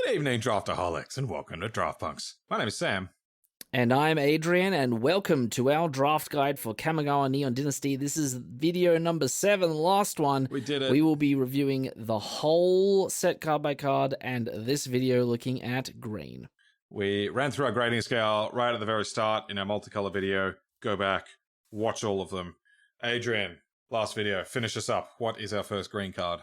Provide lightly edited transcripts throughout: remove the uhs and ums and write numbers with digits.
Good evening, Draftaholics, and welcome to Draft Punks. My name is Sam. And I'm Adrian, and welcome to our draft guide for Kamigawa Neon Dynasty. This is video number 7, the last one. We did it. We will be reviewing the whole set card by card, and this video looking at green. We ran through our grading scale right at the very start in our multicolor video. Go back, watch all of them. Adrian, last video, finish us up. What is our first green card?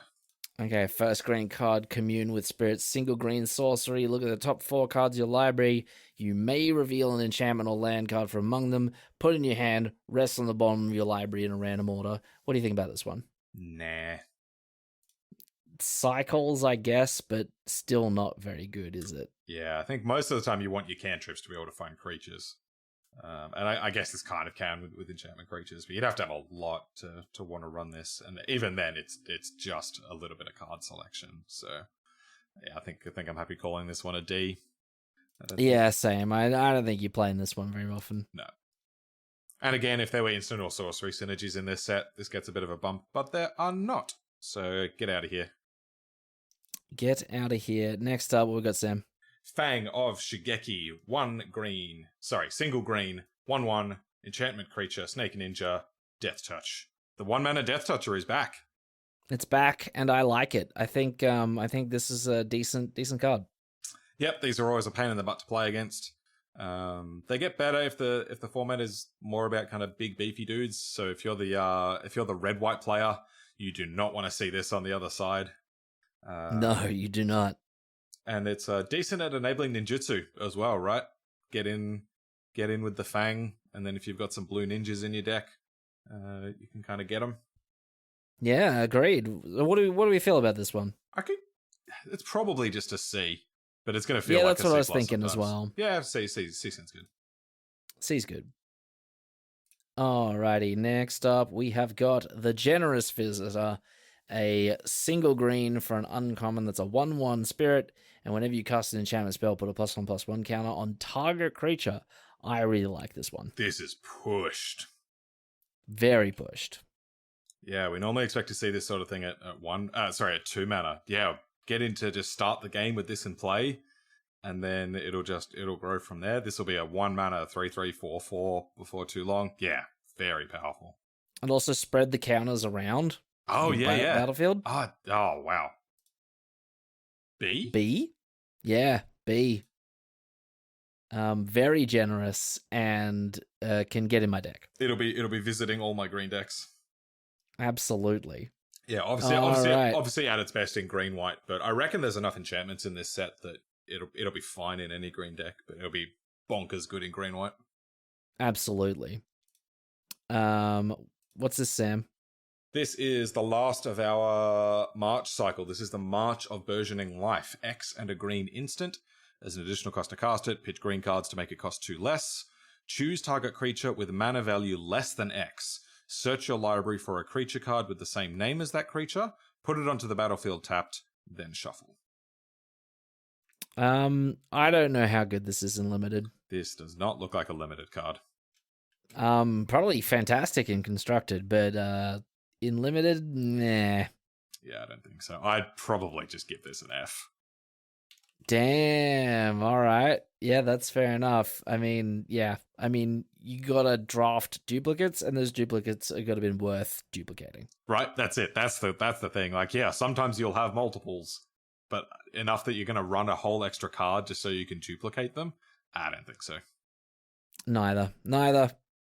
Okay, first green card, Commune with Spirits, single green sorcery. Look at the top 4 cards of your library. You may reveal an enchantment or land card from among them, put in your hand, rest on the bottom of your library in a random order. What do you think about this one? Nah. Cycles, I guess, but still not very good, is it? Yeah, I think most of the time you want your cantrips to be able to find creatures. And I guess this kind of can with enchantment creatures, but you'd have to have a lot to want to run this, and even then, it's just a little bit of card selection. So, yeah, I think I'm happy calling this one a D. Yeah, same. I don't think you're playing this one very often. No. And again, if there were instant or sorcery synergies in this set, this gets a bit of a bump, but there are not. So get out of here. Get out of here. Next up, what we got, Sam? Fang of Shigeki, single green, 1/1, enchantment creature, snake ninja, death touch. The 1-mana death toucher is back. It's back, and I like it. I think this is a decent card. Yep, these are always a pain in the butt to play against. They get better if the format is more about kind of big beefy dudes. So if you're the red-white player, you do not want to see this on the other side. No, you do not. And it's decent at enabling ninjutsu as well, right? Get in with the Fang, and then if you've got some blue ninjas in your deck, you can kind of get them. Yeah, agreed. What do we feel about this one? It's probably just a C, but it's going to feel like that's a C. Yeah, that's what I was thinking sometimes. as well. Yeah, C sounds good. C's good. Alrighty, next up we have got the Generous Visitor, a single green for an uncommon that's a 1/1 spirit, and whenever you cast an enchantment spell, put a +1/+1 counter on target creature. I really like this one. This is pushed. Very pushed. Yeah, we normally expect to see this sort of thing at 2 mana. Yeah, get in to just start the game with this in play, and then it'll grow from there. This will be a 1 mana 3/3/4/4 before too long. Yeah, very powerful. And also spread the counters around. Oh yeah. Battlefield. Oh wow. B? Yeah, B. Very generous and can get in my deck. It'll be visiting all my green decks. Absolutely. Yeah, obviously at its best in green white, but I reckon there's enough enchantments in this set that it'll be fine in any green deck, but it'll be bonkers good in green white. Absolutely. What's this, Sam? This is the last of our March cycle. This is the March of Burgeoning Life. X and a green instant. As an additional cost to cast it, pitch green cards to make it cost 2 less. Choose target creature with mana value less than X. Search your library for a creature card with the same name as that creature. Put it onto the battlefield tapped, then shuffle. I don't know how good this is in limited. This does not look like a limited card. Probably fantastic in constructed, but in limited, nah. Yeah, I don't think so. I'd probably just give this an F. Damn, alright. Yeah, that's fair enough. I mean, you gotta draft duplicates, and those duplicates are gonna be worth duplicating. Right, that's it. That's the thing. Like, yeah, sometimes you'll have multiples, but enough that you're gonna run a whole extra card just so you can duplicate them? I don't think so. Neither.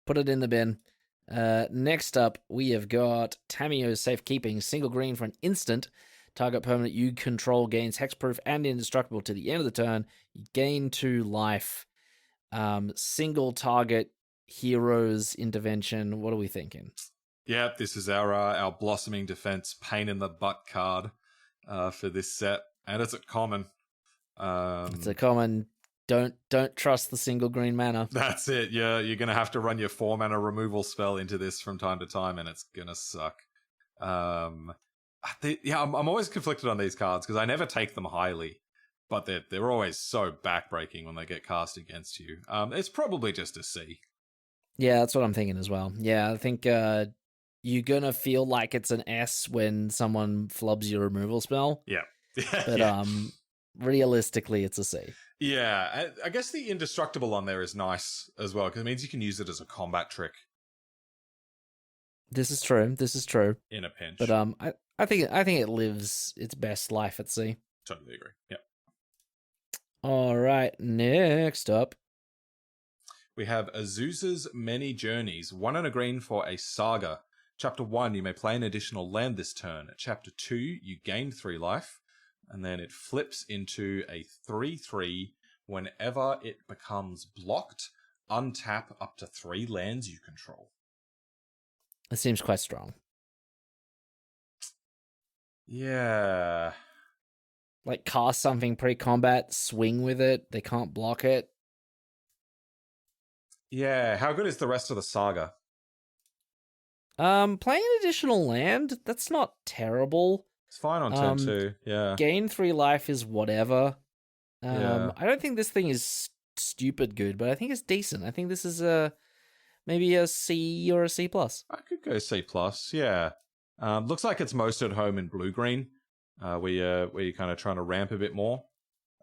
Put it in the bin. Next up, we have got Tamiyo's Safekeeping, single green for an instant. Target permanent you control gains hexproof and indestructible to the end of the turn. You gain 2 life. Single target heroes intervention. What are we thinking? Yeah, this is our blossoming defense pain in the butt card for this set, and it's a common. It's a common. Don't trust the single green mana. That's it. Yeah, you're gonna have to run your 4 mana removal spell into this from time to time, and it's gonna suck. I'm always conflicted on these cards because I never take them highly, but they're always so backbreaking when they get cast against you. It's probably just a C. Yeah, that's what I'm thinking as well. Yeah, I think you're gonna feel like it's an S when someone flubs your removal spell. Yeah. But yeah. realistically, it's a C. Yeah, I guess the indestructible on there is nice as well, because it means you can use it as a combat trick. This is true. In a pinch. But I think it lives its best life at sea. Totally agree. Yep. All right, next up. We have Azusa's Many Journeys, 1 and a green for a saga. Chapter 1, you may play an additional land this turn. Chapter 2, you gain 3 life. And then it flips into a 3/3. Whenever it becomes blocked, untap up to 3 lands you control. It seems quite strong. Yeah. Like, cast something pre-combat, swing with it, they can't block it. Yeah, how good is the rest of the saga? Playing an additional land, that's not terrible. It's fine on turn 2, yeah. Gain 3 life is whatever. Yeah. I don't think this thing is stupid good, but I think it's decent. I think this is maybe a C or a C+. I could go C+, yeah. Looks like it's most at home in blue-green, where you're kind of trying to ramp a bit more.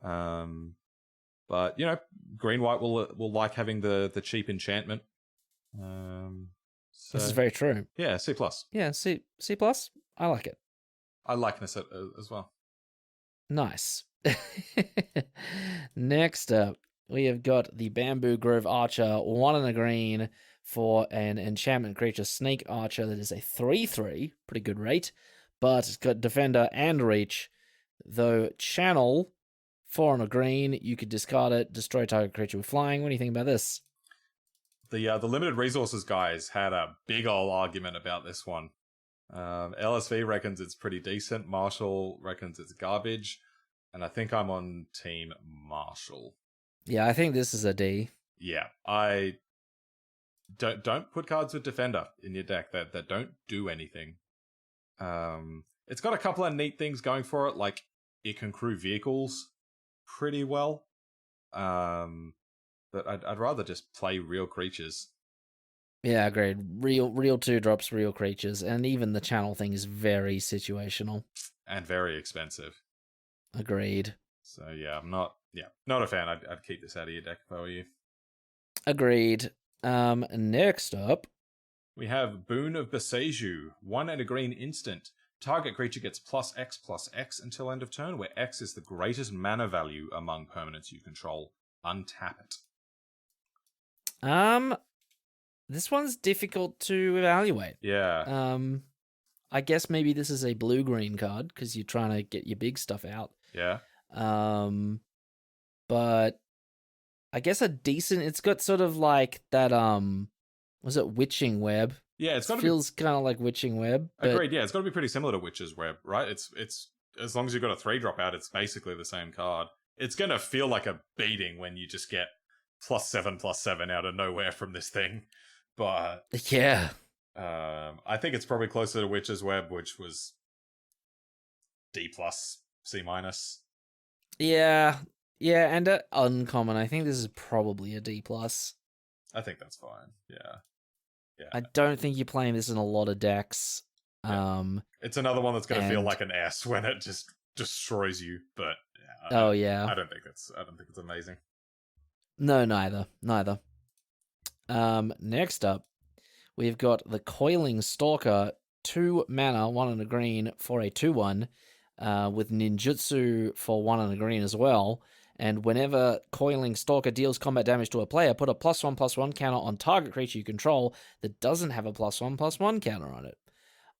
But, you know, green-white will like having the cheap enchantment. So, this is very true. Yeah, C+. Yeah, C+. I like it. I likeness it as well. Nice. Next up, we have got the Bamboo Grove Archer, 1 and a green for an enchantment creature, Snake Archer, that is a 3/3, pretty good rate, but it's got Defender and Reach. Though Channel, 4 and a green, you could discard it, destroy target creature with flying. What do you think about this? The limited resources guys had a big ol' argument about this one. LSV reckons it's pretty decent. Marshall reckons it's garbage. And I think I'm on team Marshall. Yeah, I think this is a D. Yeah, I don't put cards with Defender in your deck that don't do anything. It's got a couple of neat things going for it, like it can crew vehicles pretty well. But I'd rather just play real creatures. Yeah, agreed. Real 2-drops, real creatures, and even the channel thing is very situational. And very expensive. Agreed. So yeah, I'm not a fan. I'd keep this out of your deck if I were you. Agreed. Next up, we have Boon of Seiju, 1 and a green instant. Target creature gets +X/+X until end of turn, where X is the greatest mana value among permanents you control. Untap it. This one's difficult to evaluate. Yeah. I guess maybe this is a blue-green card because you're trying to get your big stuff out. Yeah. But I guess a decent. It's got sort of like that. Was it Witching Web? Yeah, it's got to feels kind of like Witching Web. Agreed. Yeah, it's got to be pretty similar to Witch's Web, right? It's as long as you've got a 3-drop out, it's basically the same card. It's gonna feel like a beating when you just get +7/+7 out of nowhere from this thing. But yeah, I think it's probably closer to Witch's Web, which was D+, C-. Yeah, and uncommon. I think this is probably a D+. I think that's fine. Yeah. I don't think you're playing this in a lot of decks. Yeah. It's another one that's going to feel like an S when it just destroys you. But yeah, I don't think it's amazing. No, neither. Next up, we've got the Coiling Stalker, 2 mana, 1 and a green for a 2/1, with ninjutsu for 1 and a green as well. And whenever Coiling Stalker deals combat damage to a player, put a +1/+1 counter on target creature you control that doesn't have a +1/+1 counter on it.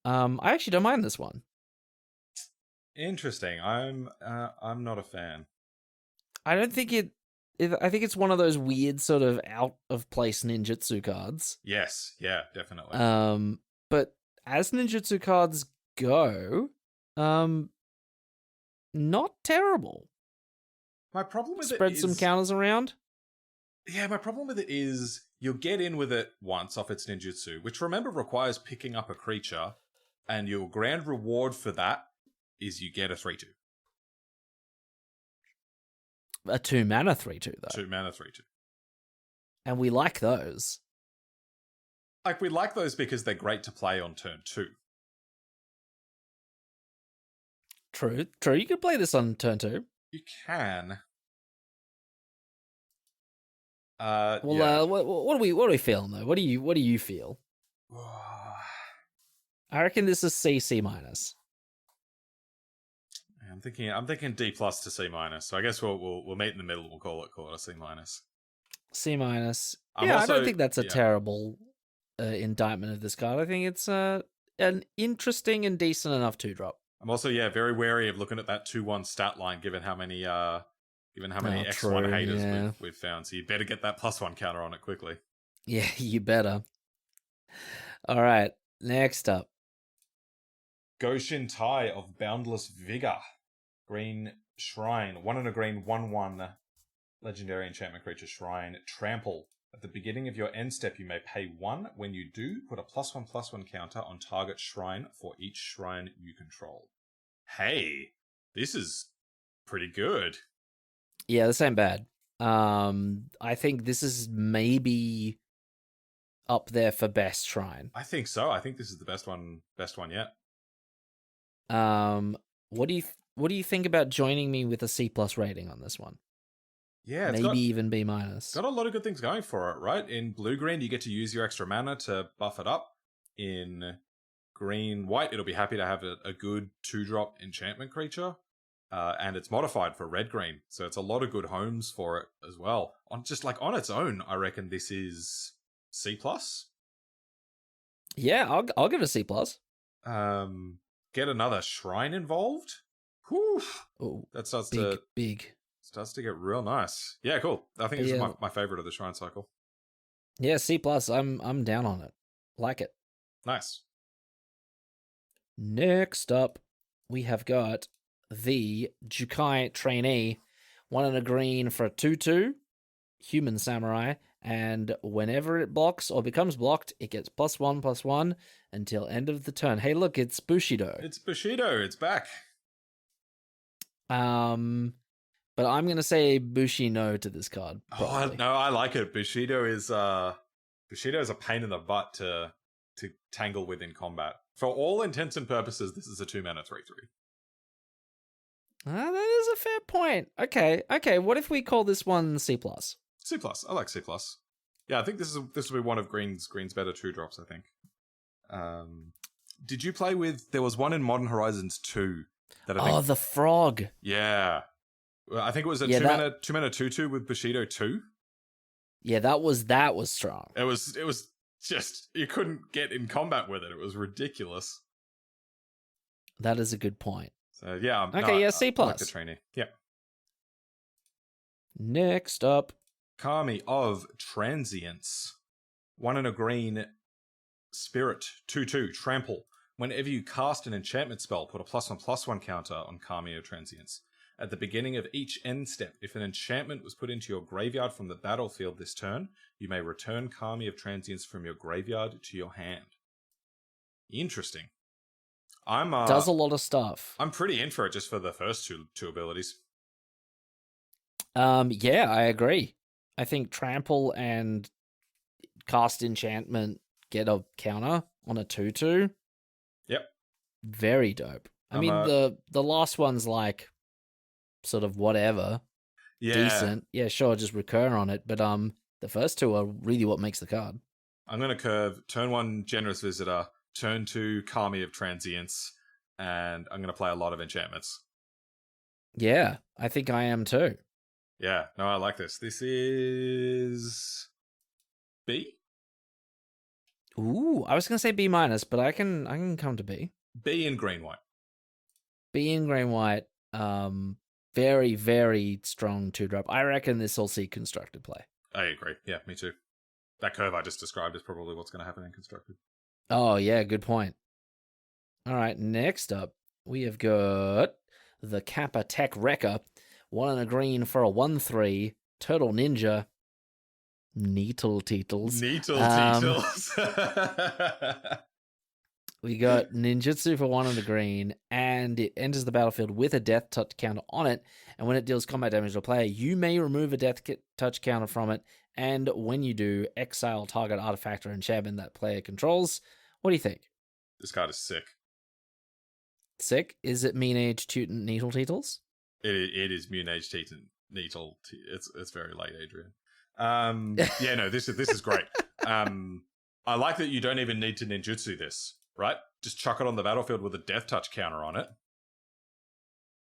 I actually don't mind this one. Interesting. I'm not a fan. I don't think I think it's one of those weird sort of out of place ninjutsu cards. Yes, yeah, definitely. But as ninjutsu cards go, not terrible. My problem with Spread some counters around. Yeah, my problem with it is you'll get in with it once off its ninjutsu, which remember requires picking up a creature, and your grand reward for that is you get a 3/2. A 2 mana 3/2 though. 2 mana 3/2. And we like those. Like, we like those because they're great to play on turn 2. True. You could play this on turn 2. You can. Well, yeah. what are we feeling though? What do you feel? I reckon this is C minus. I'm thinking D plus to C minus. So I guess we'll meet in the middle. We'll call it a C minus. C minus. I don't think that's a terrible indictment of this card. I think it's an interesting and decent enough 2-drop. I'm also very wary of looking at that 2/1 stat line, given how many X1 true, haters we've found. So you better get that +1 counter on it quickly. Yeah, you better. All right, next up. Goshin Tai of Boundless Vigor. Green Shrine. 1 and a green, 1/1. Legendary enchantment creature Shrine. Trample. At the beginning of your end step, you may pay 1. When you do, put a +1/+1 counter on target shrine for each shrine you control. Hey, this is pretty good. Yeah, this ain't bad. I think this is maybe up there for best shrine. I think so. I think this is the best one yet. What do you think about joining me with a C+ rating on this one? Yeah, maybe even B minus. Got a lot of good things going for it, right? In blue-green, you get to use your extra mana to buff it up. In green-white, it'll be happy to have a good 2-drop enchantment creature. And it's modified for red-green, so it's a lot of good homes for it as well. On its own, I reckon this is C+. Yeah, I'll give it a C+. Get another shrine involved? Whew. Ooh, that starts to get real nice. Yeah, cool. I think this is my favorite of the shrine cycle. Yeah, C+. I'm down on it. Like it. Nice. Next up, we have got the Jukai Trainee. 1 and a green for a 2/2. Human Samurai. And whenever it blocks or becomes blocked, it gets +1/+1 until end of the turn. Hey, look, it's Bushido. It's Bushido. It's back. But I'm going to say Bushi no to this card. Probably. Oh, no, I like it. Bushido is a pain in the butt to tangle with in combat. For all intents and purposes, this is a 2-mana 3/3. That is a fair point. Okay. What if we call this one C+? C+. I like C+. Yeah, I think this will be one of Green's better 2-drops, I think. Did you play with... There was one in Modern Horizons 2 that I think... the frog. Yeah. I think it was a 2-mana 2/2 with Bushido 2. Yeah, that was strong. It was just... You couldn't get in combat with it. It was ridiculous. That is a good point. So, yeah. C+. I like the trainee. Yeah. Next up. Kami of Transience. 1 and a green spirit. 2/2. Trample. Whenever you cast an enchantment spell, put a +1/+1 counter on Kami of Transience. At the beginning of each end step, if an enchantment was put into your graveyard from the battlefield this turn, you may return Kami of Transience from your graveyard to your hand. Interesting. Does a lot of stuff. I'm pretty in for it just for the first two abilities. Yeah, I agree. I think Trample and Cast Enchantment get a counter on a 2/2. Yep. Very dope. I mean, the last one's like sort of whatever. Yeah. Decent. Yeah, sure, just recur on it. But the first two are really what makes the card. I'm going to curve turn 1 Generous Visitor, turn 2 Kami of Transience, and I'm going to play a lot of enchantments. Yeah, I think I am too. Yeah, no, I like this. This is B? Ooh, I was going to say B minus, but I can come to B. B in green-white. B in green-white. Very, very strong 2-drop. I reckon this will see constructed play. I agree. Yeah, me too. That curve I just described is probably what's going to happen in constructed. Oh, yeah, good point. All right, next up, we have got the Kappa Tech Wrecker. 1 and a green for a 1/3. Turtle Ninja. Needle Teetles. We got Ninjutsu for 1 and a green, and it enters the battlefield with a death touch counter on it, and when it deals combat damage to a player, you may remove a death touch counter from it, and when you do, exile target artifact or enchantment that player controls. What do you think? This card is sick. Sick? Is it Mean Age Tutant Needle Teetles? It is Munage Needle. It's very late, Adrian. Yeah, no, this is great. I like that you don't even need to ninjutsu this, right? Just chuck it on the battlefield with a death touch counter on it.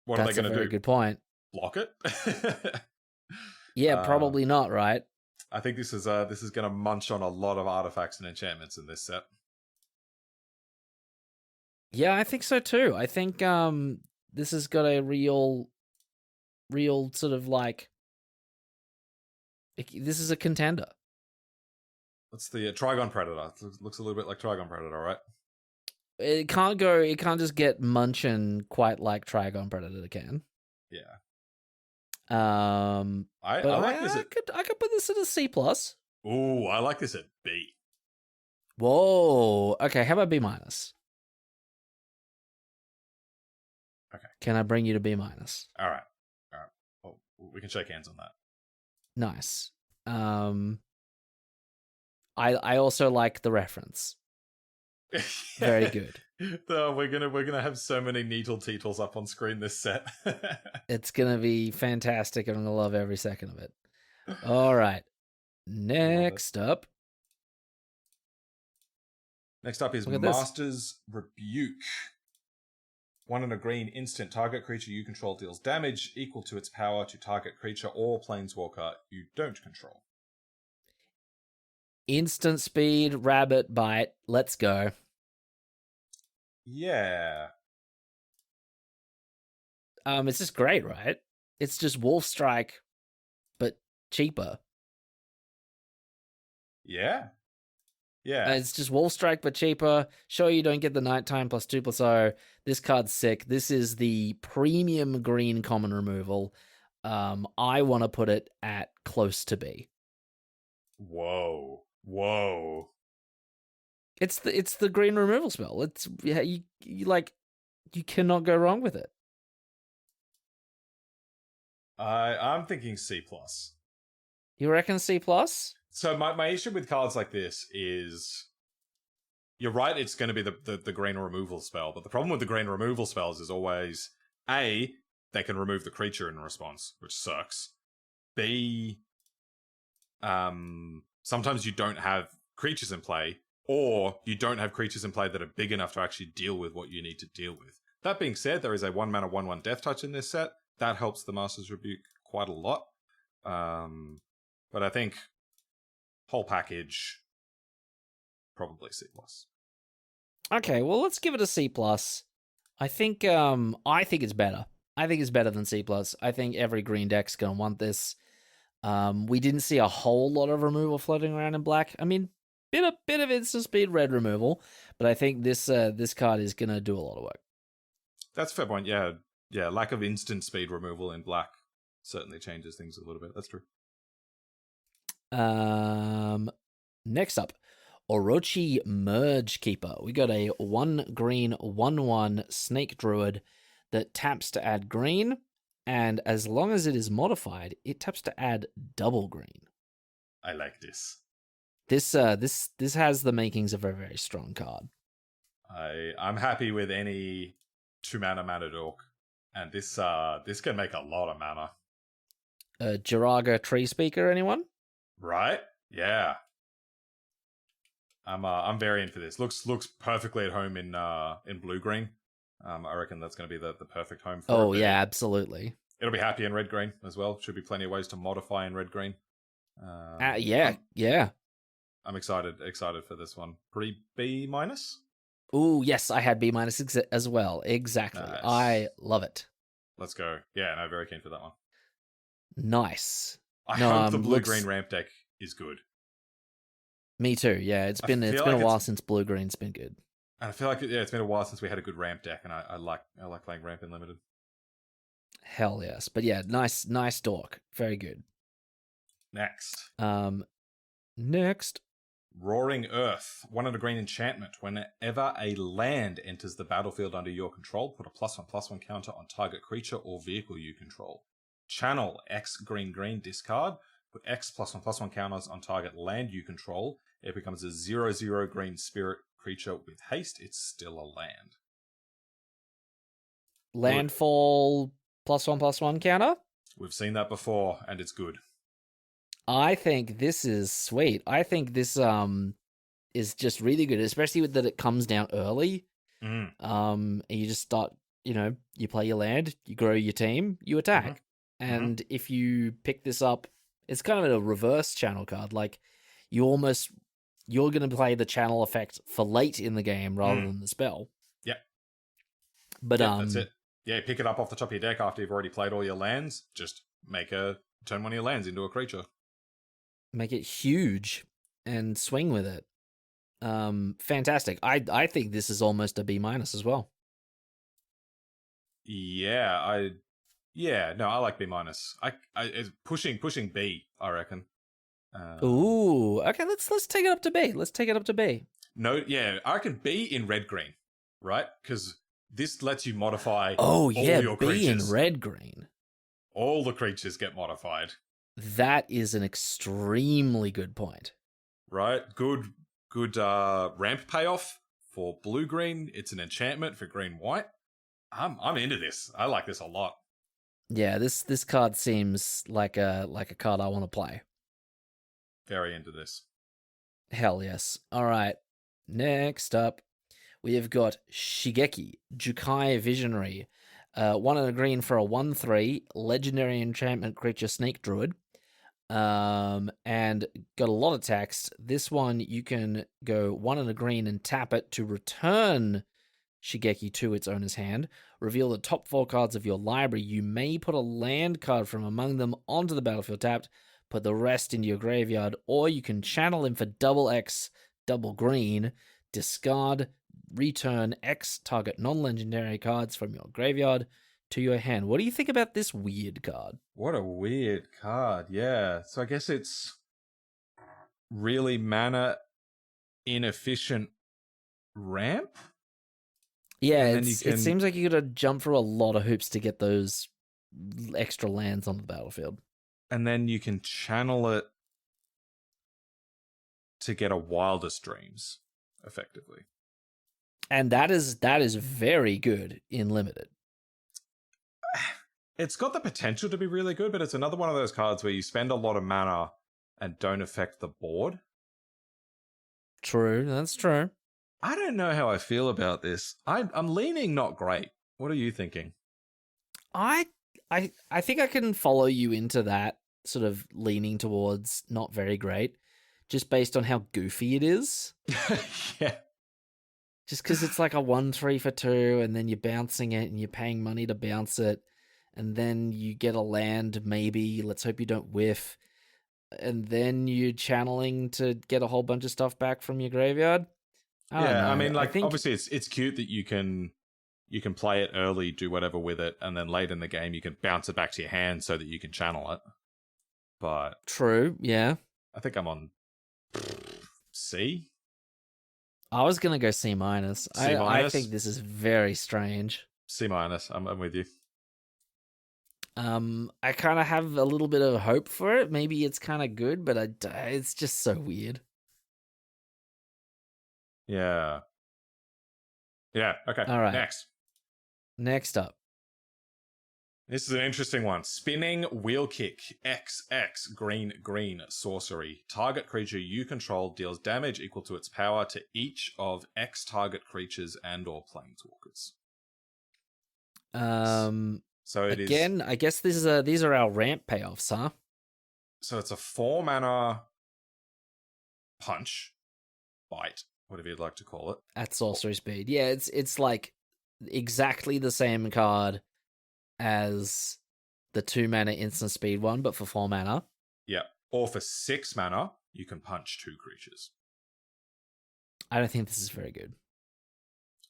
What are they going to do? That's a very good point. Block it? Yeah, probably not, right? I think this is going to munch on a lot of artifacts and enchantments in this set. Yeah, I think so too. I think this has got a real sort of like, this is a contender. That's the Trigon Predator. Looks a little bit like Trigon Predator, right? It can't just get munchin quite like Trigon Predator can. Yeah. I like this. I could put this at a C+. Ooh, I like this at B. Whoa. Okay, how about B-? Okay. Can I bring you to B-? All right. Well, we can shake hands on that. Nice. I also like the reference. Very good. We're gonna have so many needle teetles up on screen this set. It's gonna be fantastic, and I'm gonna love every second of it. All right. Next up is Master's Rebuke. 1 and a green instant. Target creature you control deals damage equal to its power to target creature or planeswalker you don't control. Instant speed, rabbit bite. Let's go. Yeah. It's just great, right? It's just Wolf Strike, but cheaper. Yeah. Yeah. It's just Wolf Strike, but cheaper. Sure, you don't get the nighttime +2/+0. This card's sick. This is the premium green common removal. I want to put it at close to B. Whoa. It's the green removal spell. It's you cannot go wrong with it. I'm thinking C+. You reckon C+? So my issue with cards like this is, you're right, it's going to be the green removal spell, but the problem with the green removal spells is always, A, they can remove the creature in response, which sucks. B, sometimes you don't have creatures in play, or you don't have creatures in play that are big enough to actually deal with what you need to deal with. That being said, there is a 1 mana 1/1 death touch in this set. That helps the Master's Rebuke quite a lot. But I think whole package, probably C+. Okay, well, let's give it a C+. I think it's better. I think it's better than C+. I think every green deck's going to want this. We didn't see a whole lot of removal floating around in black. I mean, bit of instant speed red removal, but I think this card is going to do a lot of work. That's a fair point, yeah. Yeah, lack of instant speed removal in black certainly changes things a little bit. That's true. Next up, Orochi Merge Keeper. We got a 1 green 1/1 Snake Druid that taps to add green, and as long as it is modified, it taps to add double green. I like this. This has the makings of a very strong card. I'm happy with any 2 mana dork, and this can make a lot of mana. Jiraga Tree Speaker, anyone? Right? Yeah. I'm very in for this. Looks perfectly at home in blue green. I reckon that's going to be the perfect home for it. Oh yeah, absolutely. It'll be happy in red green as well. Should be plenty of ways to modify in red green. Yeah. I'm excited for this one. Pretty B-. Ooh, yes, I had B- as well. Exactly. Nice. I love it. Let's go. Yeah, no, very keen for that one. Nice. I hope the blue-green ramp deck is good. Me too. Yeah, it's been a while since blue-green's been good. And I feel like it's been a while since we had a good ramp deck, and I like playing ramp in limited. Hell yes. But yeah, nice dork. Very good. Next. Next. Roaring Earth. 1 and a green enchantment. Whenever a land enters the battlefield under your control, put a +1/+1 counter on target creature or vehicle you control. Channel X green discard. Put X +1/+1 counters on target land you control. It becomes a 0/0 green spirit creature with haste. It's still a land. Landfall +1/+1 counter. We've seen that before, and it's good. I think this is sweet. I think this is just really good, especially with that it comes down early. And you just start, you play your land, you grow your team, you attack. And if you pick this up, it's kind of a reverse channel card. Like, you're going to play the channel effect for late in the game rather than the spell. Yep. But that's it. Yeah, pick it up off the top of your deck after you've already played all your lands. Just turn one of your lands into a creature. Make it huge and swing with it. Fantastic. I think this is almost a B- as well. Yeah, I like B-. It's pushing B, I reckon. Ooh, okay, let's take it up to B. Let's take it up to B. No, yeah, I reckon B in red-green, right? Because this lets you modify all your B creatures. In red-green. All the creatures get modified. That is an extremely good point. Right? Good ramp payoff for blue-green. It's an enchantment for green-white. I'm into this. I like this a lot. Yeah, this card seems like a card I want to play. Very into this. Hell yes. All right. Next up, we have got Shigeki, Jukai Visionary. 1 and a green for a 1/3 legendary enchantment creature Snake Druid. And got a lot of text. This one, you can go 1 and a green and tap it to return Shigeki to its owner's hand. Reveal the top 4 cards of your library. You may put a land card from among them onto the battlefield tapped, put the rest into your graveyard, or you can channel him for X, double green, discard, return X target non-legendary cards from your graveyard to your hand. What do you think about this weird card? What a weird card, yeah. So I guess it's really mana inefficient ramp? Yeah, it seems like you gotta jump through a lot of hoops to get those extra lands on the battlefield. And then you can channel it to get a Wildest Dreams, effectively. And that is very good in Limited. It's got the potential to be really good, but it's another one of those cards where you spend a lot of mana and don't affect the board. True, that's true. I don't know how I feel about this. I'm leaning not great. What are you thinking? I think I can follow you into that sort of leaning towards not very great, just based on how goofy it is. Yeah. Just because it's like a 1/3 for 2, and then you're bouncing it, and you're paying money to bounce it, and then you get a land, maybe. Let's hope you don't whiff. And then you're channeling to get a whole bunch of stuff back from your graveyard. I mean, like, obviously it's cute that you can play it early, do whatever with it, and then late in the game you can bounce it back to your hand so that you can channel it. But true, yeah. I think I'm on C. I was gonna go C-. I think this is very strange. C-. I'm with you. I kind of have a little bit of hope for it. Maybe it's kind of good, but it's just so weird. Yeah. Yeah, okay. All right. Next up. This is an interesting one. Spinning Wheel Kick, XX, green, sorcery. Target creature you control deals damage equal to its power to each of X target creatures and or planeswalkers. So it again, I guess these are our ramp payoffs, huh? So it's a 4 mana punch, bite, whatever you'd like to call it. At sorcery speed. Yeah, it's like exactly the same card as the 2 mana instant speed one, but for 4 mana. Yeah. Or for 6 mana, you can punch 2 creatures. I don't think this is very good.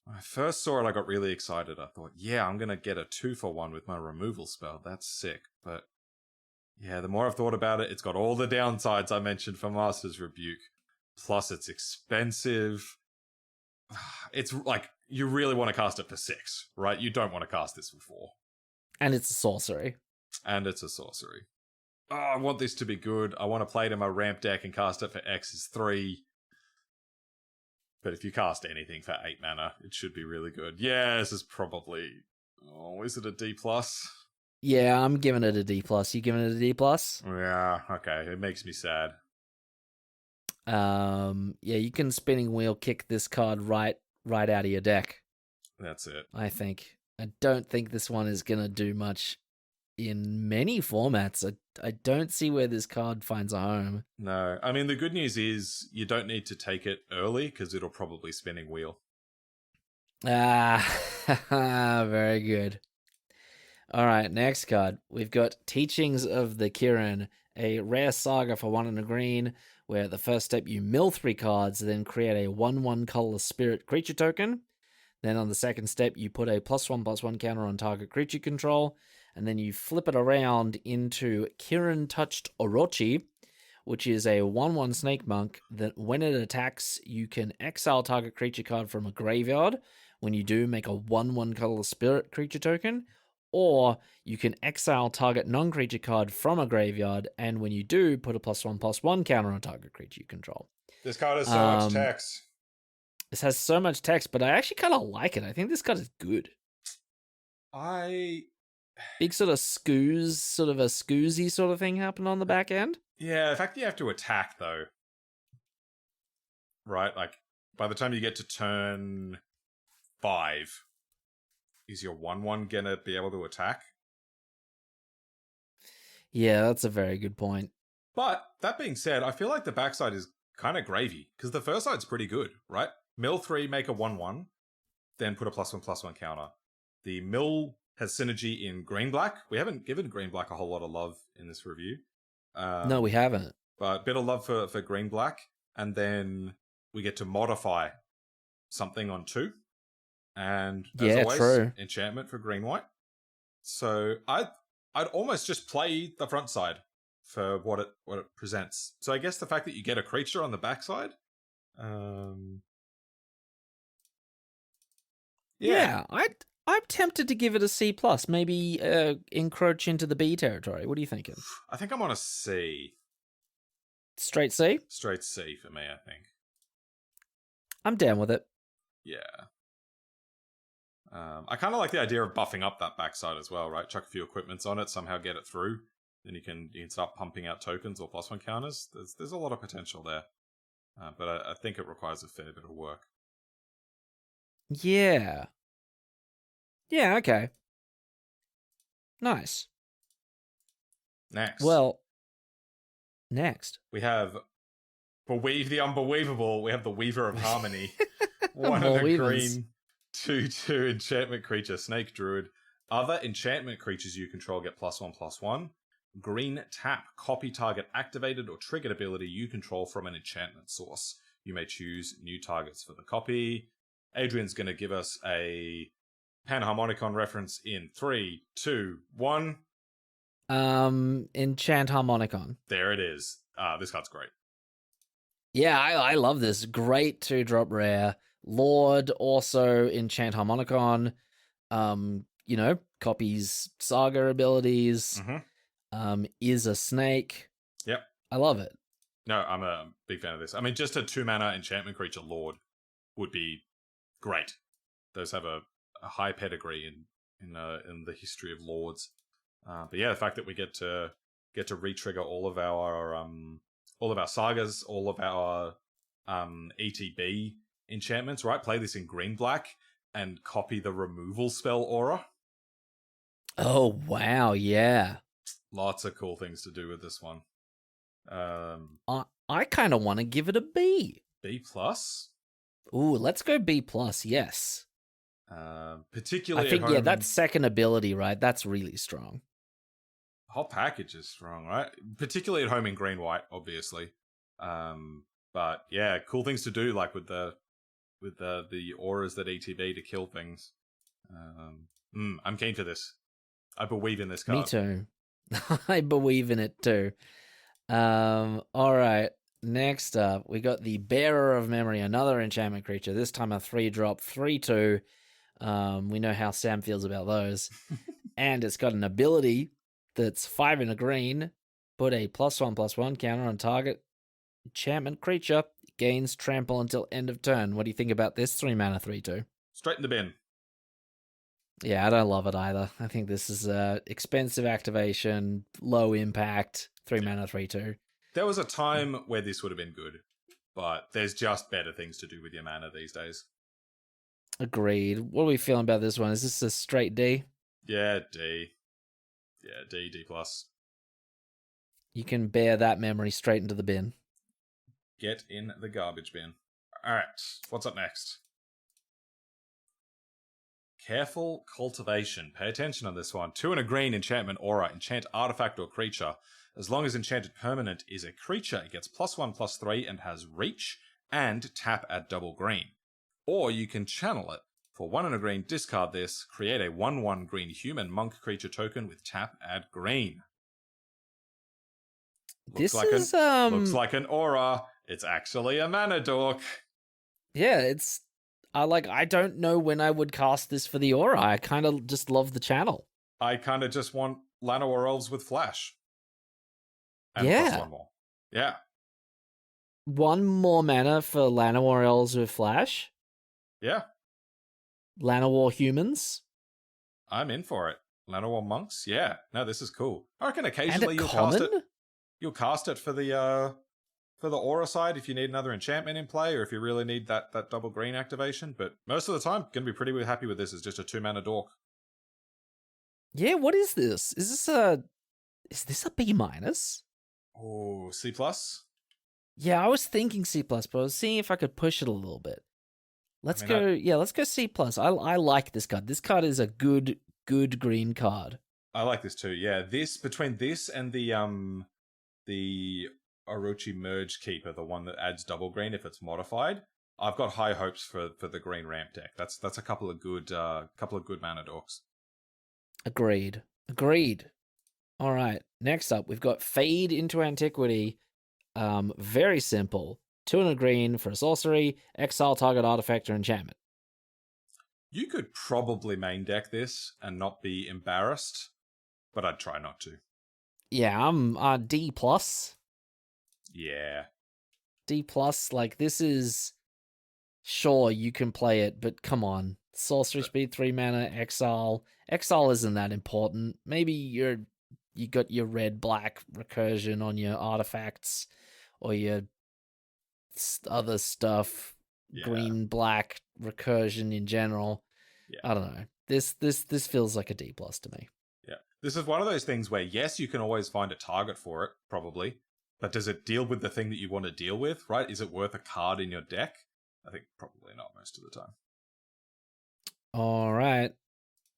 When I first saw it, I got really excited. I thought, yeah, I'm going to get a 2-for-1 with my removal spell. That's sick. But yeah, the more I've thought about it, it's got all the downsides I mentioned for Master's Rebuke. Plus, it's expensive. It's like, you really want to cast it for 6, right? You don't want to cast this for 4. And it's a sorcery. Oh, I want this to be good. I want to play it in my ramp deck and cast it for X is 3. But if you cast anything for 8 mana, it should be really good. Yeah, this is probably... Oh, is it a D+? Yeah, I'm giving it a D+. You giving it a D+? Yeah, okay. It makes me sad. Yeah, you can spinning wheel kick this card right out of your deck. That's it. I think. I don't think this one is gonna do much in many formats. I don't see where this card finds a home. No. I mean, the good news is you don't need to take it early because it'll probably spinning wheel. Ah, very good. All right, next card. We've got Teachings of the Kieran, a rare saga for 1 and a green, where at the first step you mill 3 cards, then create a 1/1 colorless spirit creature token. Then on the second step, you put a +1/+1 counter on target creature control, and then you flip it around into Kieran Touched Orochi, which is a 1/1 Snake Monk that when it attacks, you can exile target creature card from a graveyard. When you do, make a 1/1 colorless spirit creature token, or you can exile target non-creature card from a graveyard, and when you do, put a +1/+1 counter on target creature you control. This card has so much text. This has so much text, but I actually kind of like it. I think this card is good. Big sort of sort of a scoozy sort of thing happened on the back end. Yeah, the fact that you have to attack, though. Right? Like, by the time you get to turn 5, is your 1/1 gonna be able to attack? Yeah, that's a very good point. But, that being said, I feel like the backside is kind of gravy, because the first side's pretty good, right? Mill 3, make a 1/1, then put a +1/+1 counter. The mill has synergy in green-black. We haven't given green-black a whole lot of love in this review. No, we haven't. But a bit of love for green-black, and then we get to modify something on 2. And as always, true. enchantment for green-white. So I'd almost just play the front side for what it presents. So I guess the fact that you get a creature on the backside, yeah, I'm tempted to give it a C+. Maybe encroach into the B territory. What are you thinking? I think I'm on a C. Straight C? Straight C for me, I think. I'm down with it. Yeah. I kind of like the idea of buffing up that backside as well, right? Chuck a few equipments on it, somehow get it through. Then you can start pumping out tokens or +1 counters. There's a lot of potential there. But I think it requires a fair bit of work. Yeah. Yeah, okay. Nice. Next. Well, next. We have Beweave the Unbelievable. We have the Weaver of Harmony. 1 of the green, 2/2 enchantment creature, Snake Druid. Other enchantment creatures you control get +1/+1. Green tap, copy target activated or triggered ability you control from an enchantment source. You may choose new targets for the copy. Adrian's going to give us a Panharmonicon reference in 3, 2, 1. Enchant Harmonicon. There it is. This card's great. Yeah, I love this. Great 2-drop rare. Lord, also Enchant Harmonicon. Copies Saga abilities. Is a snake. Yep. I love it. No, I'm a big fan of this. I mean, just a 2-mana enchantment creature Lord would be great. Those have a high pedigree in the history of Lords. But yeah, the fact that we get to re-trigger all of our sagas, all of our ETB enchantments, right? Play this in green-black and copy the removal spell aura. Oh, wow, yeah. Lots of cool things to do with this one. I kind of want to give it a B. B+? Ooh, let's go B+, yes. Particularly I think, at home, that second ability, right? That's really strong. The whole package is strong, right? Particularly at home in green-white, obviously. But yeah, cool things to do, like with the auras that ETB to kill things. I'm keen for this. I believe in this card. Me too. I believe in it too. All right. Next up, we got the Bearer of Memory, another enchantment creature. This time a 3-drop, 3/2. We know how Sam feels about those. And it's got an ability that's 5 and a green. Put a +1/+1 counter on target enchantment creature. Gains trample until end of turn. What do you think about this 3-mana 3/2? Straight in the bin. Yeah, I don't love it either. I think this is a expensive activation, low impact, 3 mana, 3/2. There was a time where this would have been good, but there's just better things to do with your mana these days. Agreed. What are we feeling about this one? Is this a straight D? Yeah, D. Yeah, D plus. You can bear that memory straight into the bin. Get in the garbage bin. Alright, what's up next? Careful Cultivation. Pay attention on this one. 2 and a green enchantment aura. Enchant artifact or creature. As long as enchanted permanent is a creature, it gets +1/+3 and has reach, and tap at double green. Or you can channel it. For 1 and a green, discard this. Create a 1/1 green human monk creature token with tap add green. Looks like an aura. It's actually a mana dork. Yeah, I don't know when I would cast this for the aura. I kind of just love the channel. I kind of just want Llanowar Elves with flash. And yeah. +1 more. Yeah. 1 more mana for Llanowar Elves with flash. Yeah. Llanowar humans. I'm in for it. Llanowar monks? Yeah. No, this is cool. I reckon occasionally you'll cast it. You'll cast it for the aura side if you need another enchantment in play, or if you really need that double green activation. But most of the time, gonna be pretty happy with this as just a 2 mana dork. Yeah, what is this? Is this a B minus? Oh, C plus? Yeah, I was thinking C plus, but I was seeing if I could push it a little bit. Let's go C plus. I like this card. This card is a good green card. I like this too. Yeah, between this and the Orochi Merge Keeper, the one that adds double green if it's modified, I've got high hopes for the green ramp deck. That's a couple of good mana dorks. Agreed. All right. Next up, we've got Fade into Antiquity. Very simple. 2 and a green for a sorcery. Exile target artifact or enchantment. You could probably main deck this and not be embarrassed, but I'd try not to. Yeah, I'm D plus. Yeah. D plus. Like, this is... Sure, you can play it, but come on. Sorcery speed, 3 mana, exile. Exile isn't that important. Maybe you got your red-black recursion on your artifacts, or your other stuff, green-black recursion in general. Yeah. I don't know. This feels like a D plus to me. Yeah. This is one of those things where, yes, you can always find a target for it, probably, but does it deal with the thing that you want to deal with, right? Is it worth a card in your deck? I think probably not most of the time. All right.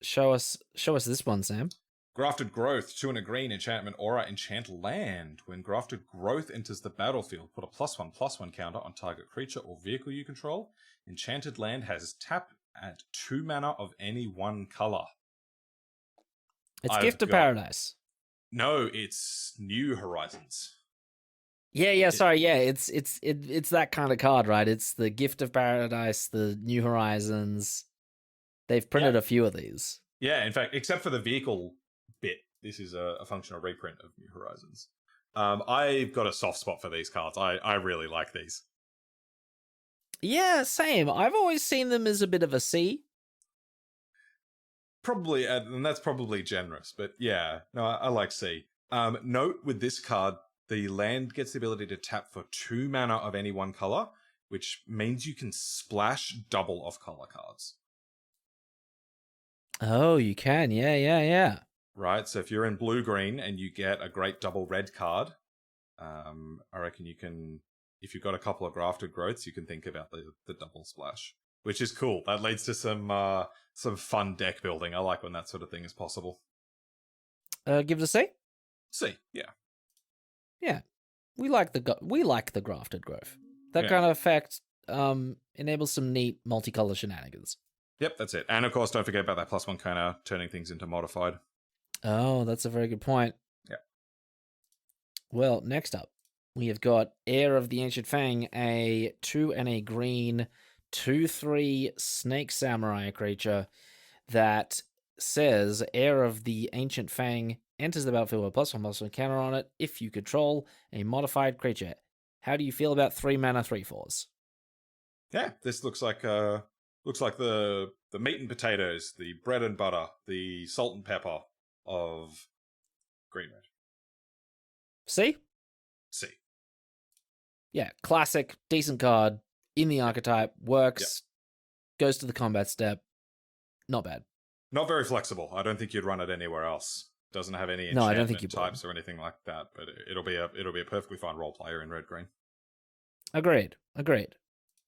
Show us this one, Sam. Grafted Growth, 2 and a green, enchantment aura, enchant land. When Grafted Growth enters the battlefield, put a +1/+1 counter on target creature or vehicle you control. Enchanted land has tap at 2 mana of any one color. It's Gift of Paradise. No, it's New Horizons. Sorry. Yeah, it's that kind of card, right? It's the Gift of Paradise, the New Horizons. They've printed a few of these. Yeah, in fact, except for the vehicle bit, this is a functional reprint of New Horizons. I've got a soft spot for these cards. I really like these. Yeah, same. I've always seen them as a bit of a C. Probably, and that's probably generous, but yeah, no, I like C. Note with this card, the land gets the ability to tap for 2 mana of any one color, which means you can splash double off-color cards. Oh, you can. Yeah. Right, so if you're in blue-green and you get a great double red card, I reckon you can, if you've got a couple of Grafted Growths, you can think about the double splash, which is cool. That leads to some fun deck building. I like when that sort of thing is possible. Give it a C? C, yeah. Yeah. We like the Grafted Growth. That kind of effect enables some neat multicolor shenanigans. Yep, that's it. And of course, don't forget about that +1 counter turning things into modified. Oh, that's a very good point. Yeah. Well, next up, we have got Heir of the Ancient Fang, a 2 and a green 2/3 snake samurai creature that says Heir of the Ancient Fang enters the battlefield with a +1/+1 counter on it if you control a modified creature. How do you feel about 3 mana 3/4s? Yeah, this looks like a Looks like the meat and potatoes, the bread and butter, the salt and pepper of green-red. See? See. Yeah, classic, decent card, in the archetype, works, goes to the combat step. Not bad. Not very flexible. I don't think you'd run it anywhere else. Doesn't have any No, I enchantment don't think you types or anything like that, but it'll be a perfectly fine role player in red-green. Agreed.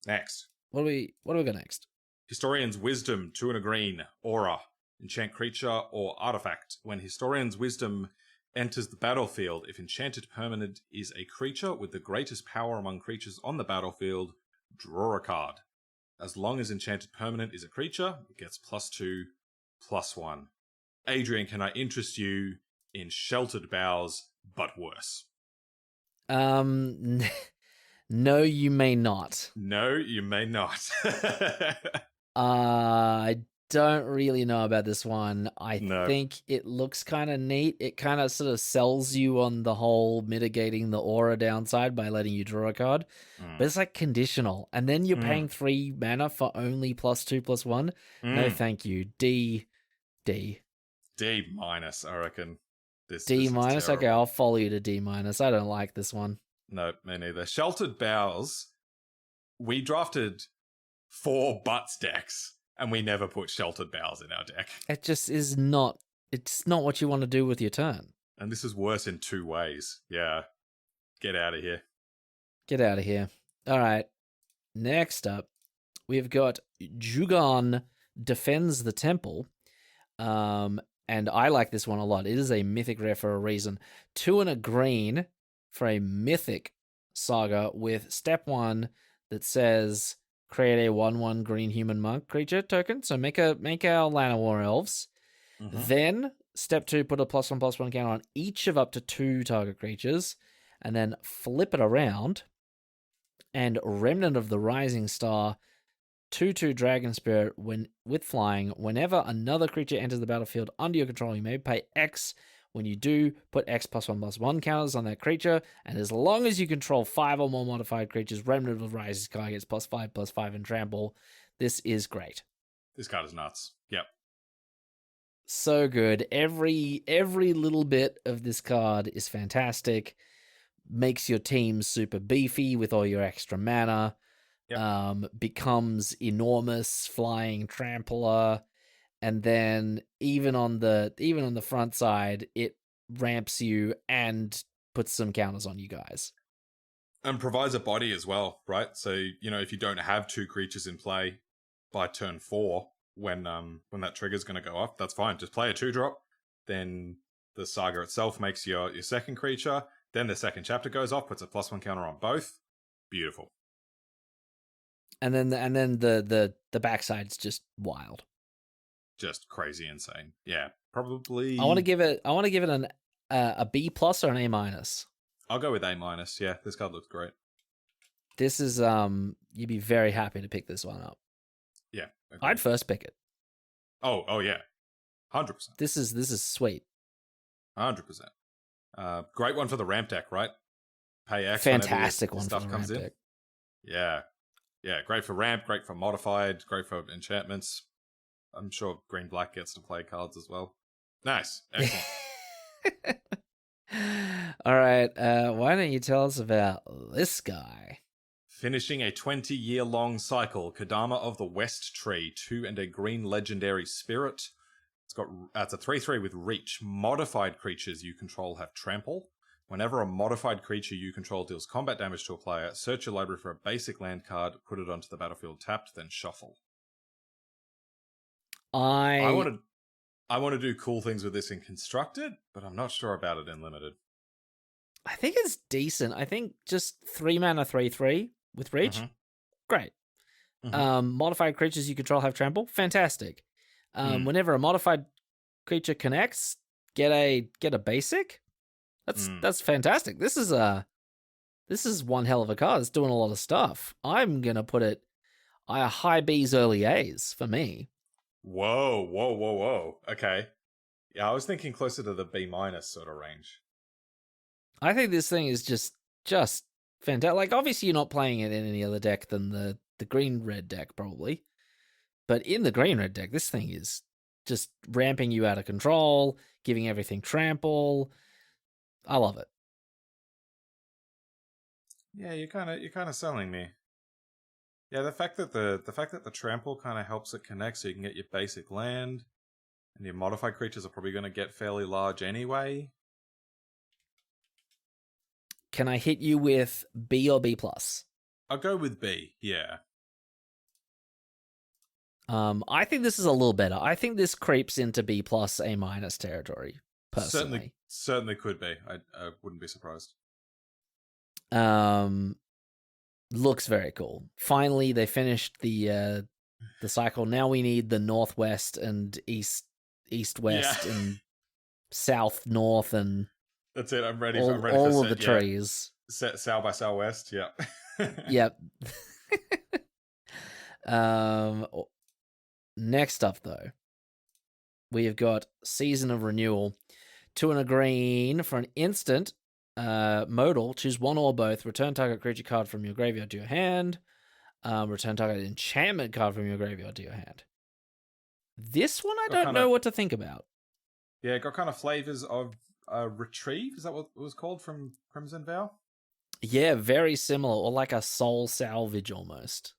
Next. What do we got next? Historian's Wisdom, 2 and a green, aura. Enchant creature or artifact. When Historian's Wisdom enters the battlefield, if enchanted permanent is a creature with the greatest power among creatures on the battlefield, draw a card. As long as enchanted permanent is a creature, it gets +2/+1. Adrian, can I interest you in Sheltered Boughs, but worse? No, you may not. No, you may not. I don't really know about this one. I No. think it looks kind of neat. It kind of sort of sells you on the whole mitigating the aura downside by letting you draw a card. But it's like conditional. And then you're paying 3 mana for only +2/+1. No, thank you. D, I reckon. D minus. Okay, I'll follow you to D minus. I don't like this one. No, me neither. Sheltered Boughs. We drafted 4 butts decks, and we never put Sheltered Boughs in our deck. It just is not. It's not what you want to do with your turn. And this is worse in 2 ways. Yeah. Get out of here. Get out of here. All right. Next up, we've got Jugon Defends the Temple. And I like this one a lot. It is a mythic rare for a reason. 2 and a green for a mythic saga with step 1 that says create a 1/1 green human monk creature token. So make our Llanowar elves. Then step 2, put a +1/+1 counter on each of up to 2 target creatures, and then flip it around. And Remnant of the Rising Star, 2/2 Dragon Spirit with flying. Whenever another creature enters the battlefield under your control, you may pay X. When you do, put X +1/+1 counters on that creature, and as long as you control 5 or more modified creatures, Remnant of the Rising Sky gets +5/+5 and trample. This is great. This card is nuts. Yep. So good. Every little bit of this card is fantastic. Makes your team super beefy with all your extra mana. Yep. Becomes enormous flying trampler, and then even on the front side, it ramps you and puts some counters on you guys. And provides a body as well, right? So, if you don't have 2 creatures in play by turn 4, when that trigger's going to go off, that's fine. Just play a 2-drop. Then the saga itself makes your second creature. Then the second chapter goes off, puts a +1 counter on both. Beautiful. And then the backside's just wild. Just crazy insane. Yeah, probably. I want to give it a B+ or an A-. I'll go with A-. Yeah, this card looks great. This is you'd be very happy to pick this one up. Yeah, agreed. I'd first pick it. Oh yeah, 100%. This is sweet. 100%. Great one for the ramp deck, right? Pay X. Fantastic one stuff for the comes ramp in. deck. Yeah, great for ramp, great for modified, great for enchantments. I'm sure green-black gets to play cards as well. Nice. Excellent. All right, why don't you tell us about this guy? Finishing a 20-year-long cycle, Kodama of the West Tree, 2 and a green legendary spirit. It's a 3/3 with reach. Modified creatures you control have trample. Whenever a modified creature you control deals combat damage to a player, search your library for a basic land card, put it onto the battlefield tapped, then shuffle. I want to do cool things with this in Constructed, but I'm not sure about it in Limited. I think it's decent. I think just 3 mana 3/3 with reach. Great. Modified creatures you control have trample. Fantastic. Whenever a modified creature connects, get a basic. That's fantastic. This is one hell of a card. It's doing a lot of stuff. I'm gonna put it high B's, early A's for me. Whoa. Okay. Yeah, I was thinking closer to the B- sort of range. I think this thing is just fantastic. Like, obviously you're not playing it in any other deck than the green-red deck, probably. But in the green-red deck, this thing is just ramping you out of control, giving everything trample. I love it. Yeah, you're kind of selling me. Yeah, the fact that the trample kind of helps it connect, so you can get your basic land, and your modified creatures are probably going to get fairly large anyway. Can I hit you with B or B+? I'll go with B. Yeah. I think this is a little better. I think this creeps into B+, A- territory. Personally, certainly could be. I wouldn't be surprised. Looks very cool. Finally, they finished the cycle. Now we need the northwest and east-west and south-north and that's it. I'm ready. All, I'm ready all for of the trees. South by southwest. Yeah. Yep. Next up, though, we have got Season of Renewal. 2 and a green for an instant. Modal, choose one or both. Return target creature card from your graveyard to your hand. Return target enchantment card from your graveyard to your hand. This one I don't know what to think about. Yeah, it got kind of flavors of Retrieve. Is that what it was called from Crimson Vow? Yeah, very similar, or like a soul salvage almost.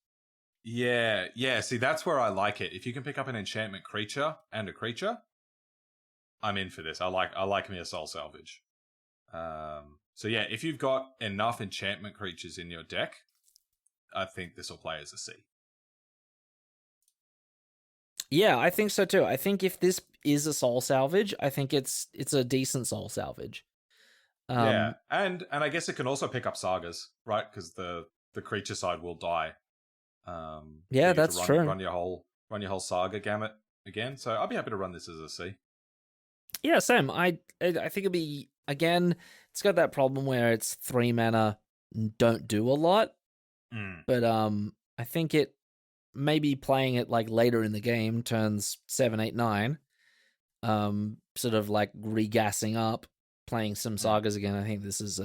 Yeah. See, that's where I like it. If you can pick up an enchantment creature and a creature, I'm in for this. I like me a soul salvage. So yeah, if you've got enough enchantment creatures in your deck, I think this will play as a C. Yeah, I think so too. I think if this is a soul salvage, I think it's a decent soul salvage. Yeah, and I guess it can also pick up sagas, right? Because the creature side will die. Yeah, that's true. Run your whole saga gamut again. So I'll be happy to run this as a C. Yeah, same. I think it'll be, again, it's got that problem where it's 3 mana, don't do a lot. But I think it maybe playing it like later in the game, turns 7, 8, 9, sort of like regassing up, playing some sagas again. I think this has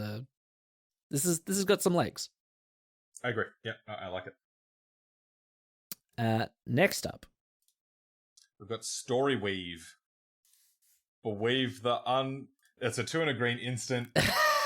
got some legs. I agree. Yeah, I like it. Next up, we've got Story Weave. Weave it's a 2 and a green instant.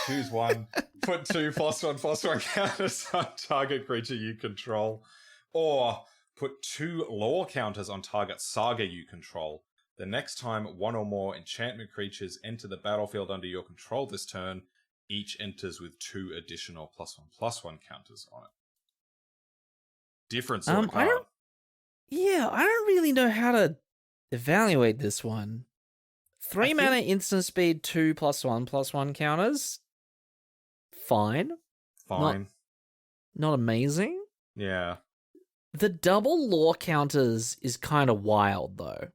Choose one. Put 2 +1/+1 counters on target creature you control. Or put 2 lore counters on target saga you control. The next time 1 or more enchantment creatures enter the battlefield under your control this turn, each enters with 2 additional +1/+1 counters on it. Different sort of card. I don't really know how to evaluate this one. 3 mana instant speed, 2 +1/+1 counters. Fine. Not amazing. Yeah. The double lore counters is kind of wild, though.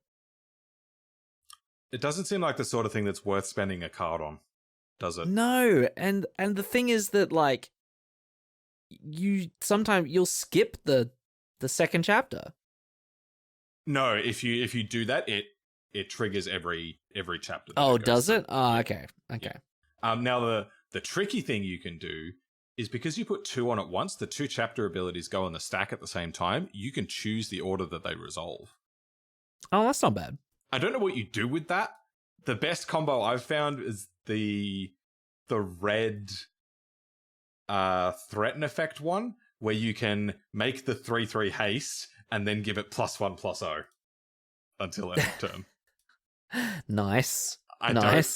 It doesn't seem like the sort of thing that's worth spending a card on, does it? No, and the thing is that, like, sometimes you'll skip the second chapter. No, if you do that, it triggers every chapter. Oh, does it? Oh, okay. Yeah. Now the tricky thing you can do is, because you put 2 on at once, the 2 chapter abilities go on the stack at the same time. You can choose the order that they resolve. Oh, that's not bad. I don't know what you do with that. The best combo I've found is the red threaten effect one, where you can make the 3/3 haste and then give it +1/+0 until end of turn. Nice.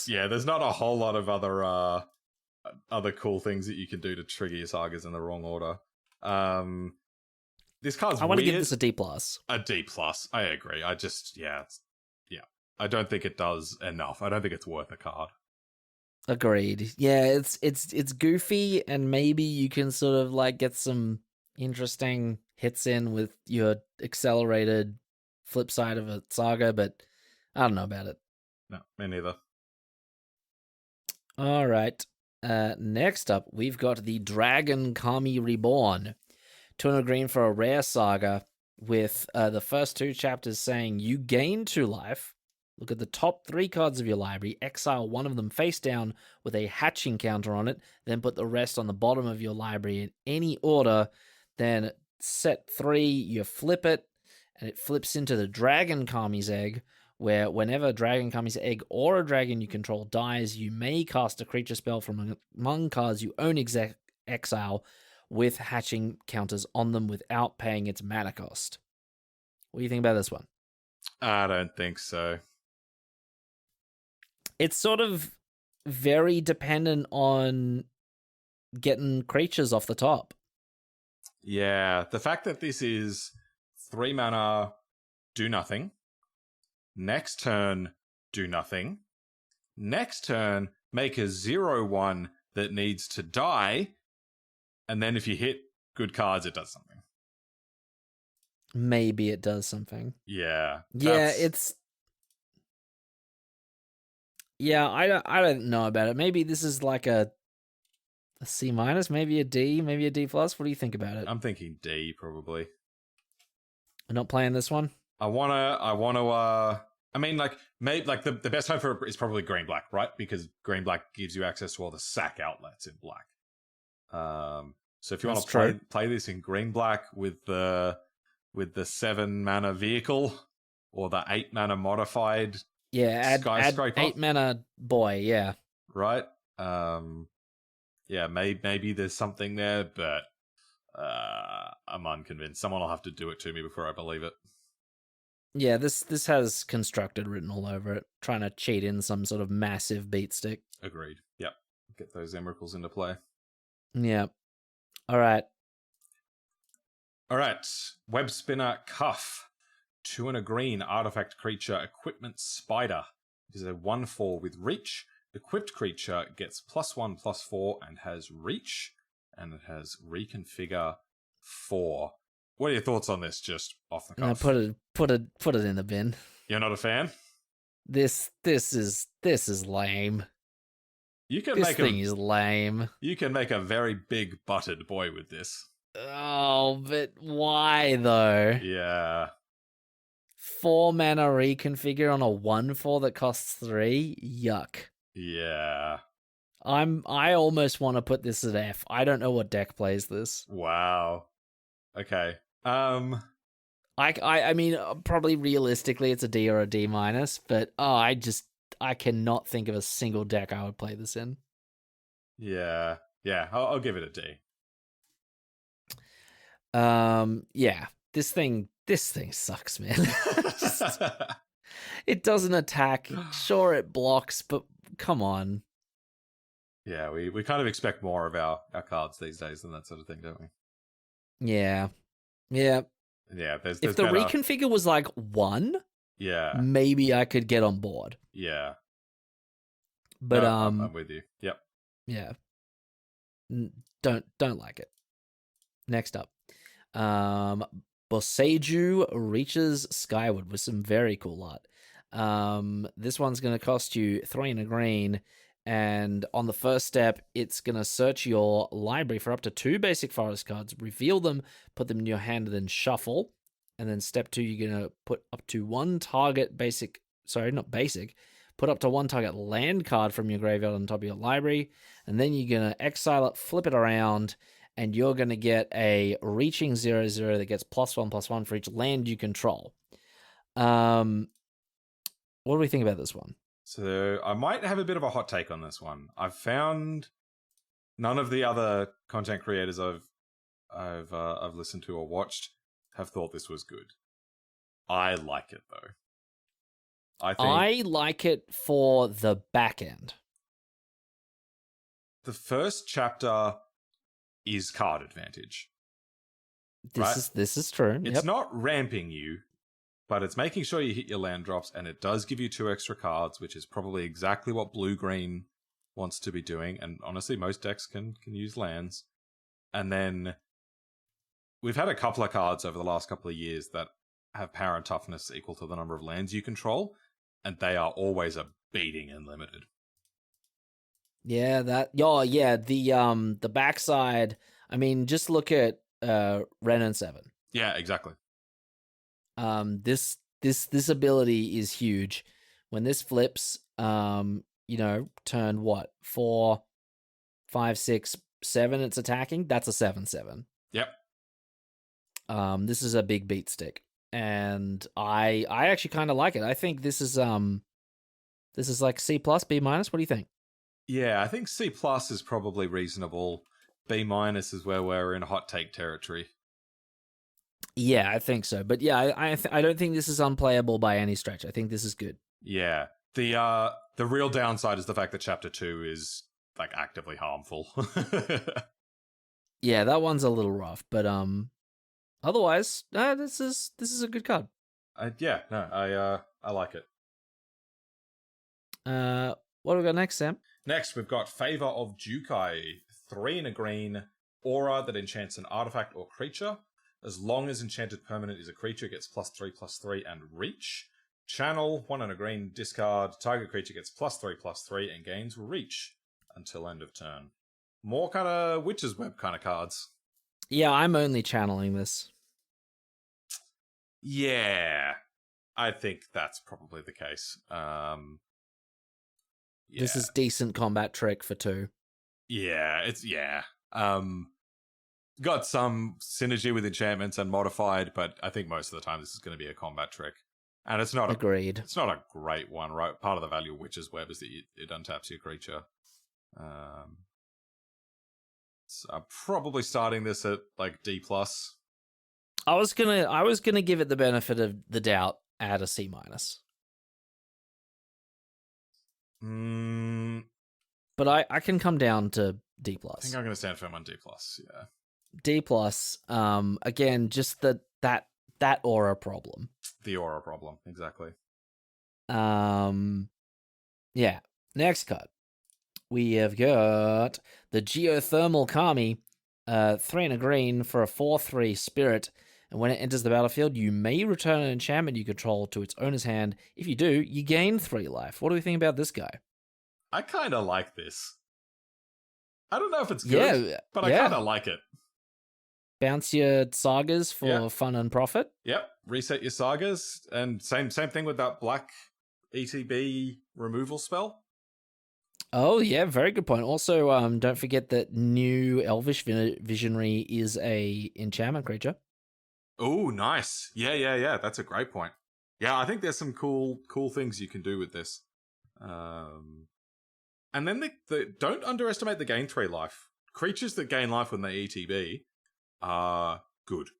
Yeah, there's not a whole lot of other cool things that you can do to trigger your sagas in the wrong order. This card's I want to give this a D+. A D+. I agree. I don't think it does enough. I don't think it's worth a card. Agreed. Yeah, it's goofy, and maybe you can sort of like get some interesting hits in with your accelerated flip side of a saga, but I don't know about it. No, me neither. All right. Next up, we've got the Dragon Kami Reborn. 2 and a green for a rare saga, with the first 2 chapters saying you gain 2 life. Look at the top 3 cards of your library, exile one of them face down with a hatching counter on it, then put the rest on the bottom of your library in any order, then set 3, you flip it, and it flips into the Dragon Kami's Egg, where whenever Dragon Kami's Egg or a dragon you control dies, you may cast a creature spell from among cards you own exile with hatching counters on them without paying its mana cost. What do you think about this one? I don't think so. It's sort of very dependent on getting creatures off the top. Yeah, the fact that this is 3 mana, do nothing. Next turn, do nothing. Next turn, make a 0/1 that needs to die. And then if you hit good cards, it does something. Maybe it does something. Yeah. Yeah, it's... Yeah, I don't know about it. Maybe this is like a C-, maybe a D, maybe a D+. What do you think about it? I'm thinking D, probably. We're not playing this one? I mean, like, maybe, like, the best home for it is probably green-black, right? Because green-black gives you access to all the sack outlets in black. So if you want to play this in green-black with the 7 mana vehicle or the 8 mana modified add skyscraper, 8 mana boy, yeah. Right? Yeah, maybe there's something there, but I'm unconvinced. Someone will have to do it to me before I believe it. Yeah, this has constructed written all over it, trying to cheat in some sort of massive beat stick. Agreed. Yep. Get those Emeralds into play. Yeah. All right. Web Spinner Cuff. 2 and a green artifact creature equipment spider. It is a 1/4 with reach. Equipped creature gets +1/+4 and has reach, and it has reconfigure 4. What are your thoughts on this? Just off the cuff. Put it in the bin. You're not a fan? This is lame. This thing is lame. You can make a very big butted boy with this. Oh, but why though? Yeah. 4 mana reconfigure on a 1/4 that costs 3? Yuck. Yeah. I almost want to put this at F. I don't know what deck plays this. Wow. Okay. I mean, probably realistically it's a D or a D-, but I cannot think of a single deck I would play this in. Yeah. I'll give it a D. Yeah. This thing sucks, man. It doesn't attack. Sure, it blocks, but come on. Yeah, we kind of expect more of our cards these days than that sort of thing, don't we? Yeah. Yeah, there's if the reconfigure was like 1, maybe I could get on board. Yeah. But no, I'm with you. Yep. Yeah. Don't like it. Next up. Seiju reaches skyward with some very cool art. This one's going to cost you 3 and a green, and on the first step, it's going to search your library for up to 2 basic forest cards, reveal them, put them in your hand, and then shuffle. And then step 2, you're going to put up to 1 target put up to 1 target land card from your graveyard on top of your library, and then you're going to exile it, flip it around, and you're going to get a reaching 0/0 that gets +1/+1 for each land you control. What do we think about this one? So I might have a bit of a hot take on this one. I've found none of the other content creators I've listened to or watched have thought this was good. I like it though. I like it for the back end. The first chapter is card advantage. This is true. It's not ramping you, but it's making sure you hit your land drops, and it does give you 2 extra cards, which is probably exactly what blue-green wants to be doing, and honestly, most decks can use lands. And then we've had a couple of cards over the last couple of years that have power and toughness equal to the number of lands you control, and they are always a beating in limited. Yeah, the backside. I mean, just look at Ren and 7. Yeah, exactly. This ability is huge. When this flips, turn 4, 5, 6, 7, it's attacking. That's a 7/7. Yep. This is a big beat stick. and I actually kind of like it. I think this is like C+, B-. What do you think? Yeah, I think C+ is probably reasonable. B- is where we're in hot take territory. Yeah, I think so. But yeah, I don't think this is unplayable by any stretch. I think this is good. Yeah. The real downside is the fact that chapter 2 is like actively harmful. Yeah, that one's a little rough, but otherwise, this is a good card. I like it. What do we got next, Sam? Next, we've got Favor of Jukai. 3 and a green, aura that enchants an artifact or creature. As long as enchanted permanent is a creature, gets +3/+3 and reach. Channel, 1 and a green, discard. Target creature gets +3/+3 and gains reach until end of turn. More kind of Witch's Web kind of cards. Yeah, I'm only channeling this. Yeah, I think that's probably the case. Yeah. This is decent combat trick for 2. Yeah, got some synergy with enchantments and modified, but I think most of the time this is going to be a combat trick. And it's not agreed. It's not a great one, right? Part of the value of Witch's Web is that it untaps your creature. So I'm probably starting this at like D+. I was gonna give it the benefit of the doubt at a C-. But I can come down to D+. I think I'm going to stand firm on D+. Yeah. D+. Again, just that aura problem. The aura problem, exactly. Yeah. Next card. We have got the Geothermal Kami, 3 and a green for a 4/3 spirit. And when it enters the battlefield, you may return an enchantment you control to its owner's hand. If you do, you gain 3 life. What do we think about this guy? I kind of like this. I don't know if it's good, but I kind of like it. Bounce your sagas for fun and profit. Yep. Reset your sagas. And same thing with that black ETB removal spell. Oh, yeah, very good point. Also, don't forget that new Elvish Visionary is a enchantment creature. Oh, nice. Yeah. That's a great point. Yeah, I think there's some cool things you can do with this. And then don't underestimate the gain 3 life. Creatures that gain life when they ETB are good.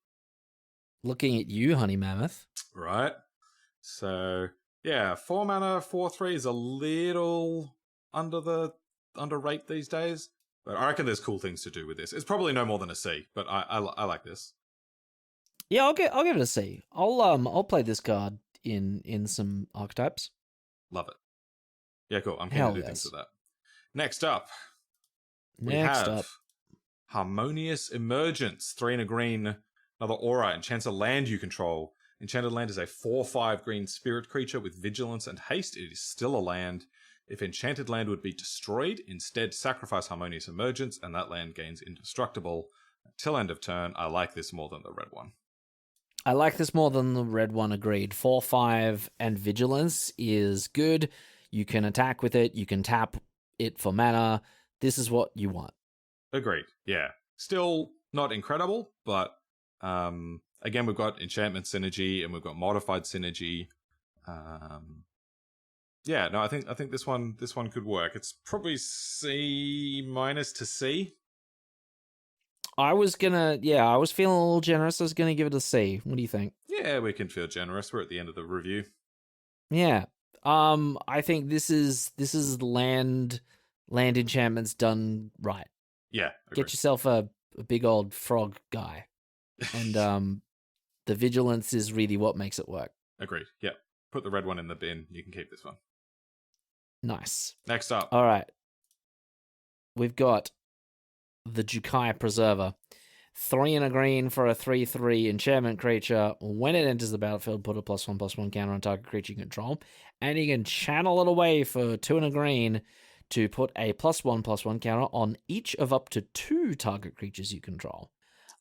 Looking at you, Honey Mammoth. Right. So, yeah, 4 mana, 4/3 is a little underrate these days. But I reckon there's cool things to do with this. It's probably no more than a C, but I like this. Yeah, I'll give it a C. I'll play this card in some archetypes. Love it. Yeah, cool. I'm keen to do things with that. Next up, we have Harmonious Emergence. 3 and a green, another aura. Enchants a land you control. Enchanted land is a 4/5 green spirit creature with vigilance and haste. It is still a land. If enchanted land would be destroyed, instead sacrifice Harmonious Emergence, and that land gains indestructible until end of turn. I like this more than the red one. I like this more than the red one, agreed. 4/5 and vigilance is good. You can attack with it. You can tap it for mana. This is what you want. Agreed. Yeah. Still not incredible, but again, we've got enchantment synergy and we've got modified synergy. Yeah, no, I think this one could work. It's probably C- to C. I was feeling a little generous. I was gonna give it a C. What do you think? Yeah, we can feel generous. We're at the end of the review. Yeah. I think this is land enchantments done right. Yeah. Agreed. Get yourself a big old frog guy. And the vigilance is really what makes it work. Agreed. Yeah. Put the red one in the bin. You can keep this one. Nice. Next up. All right. We've got the Jukai Preserver. 3 and a green for a 3/3 enchantment creature. When it enters the battlefield, put a +1/+1 counter on target creature you control. And you can channel it away for 2 and a green to put a +1/+1 counter on each of up to 2 target creatures you control.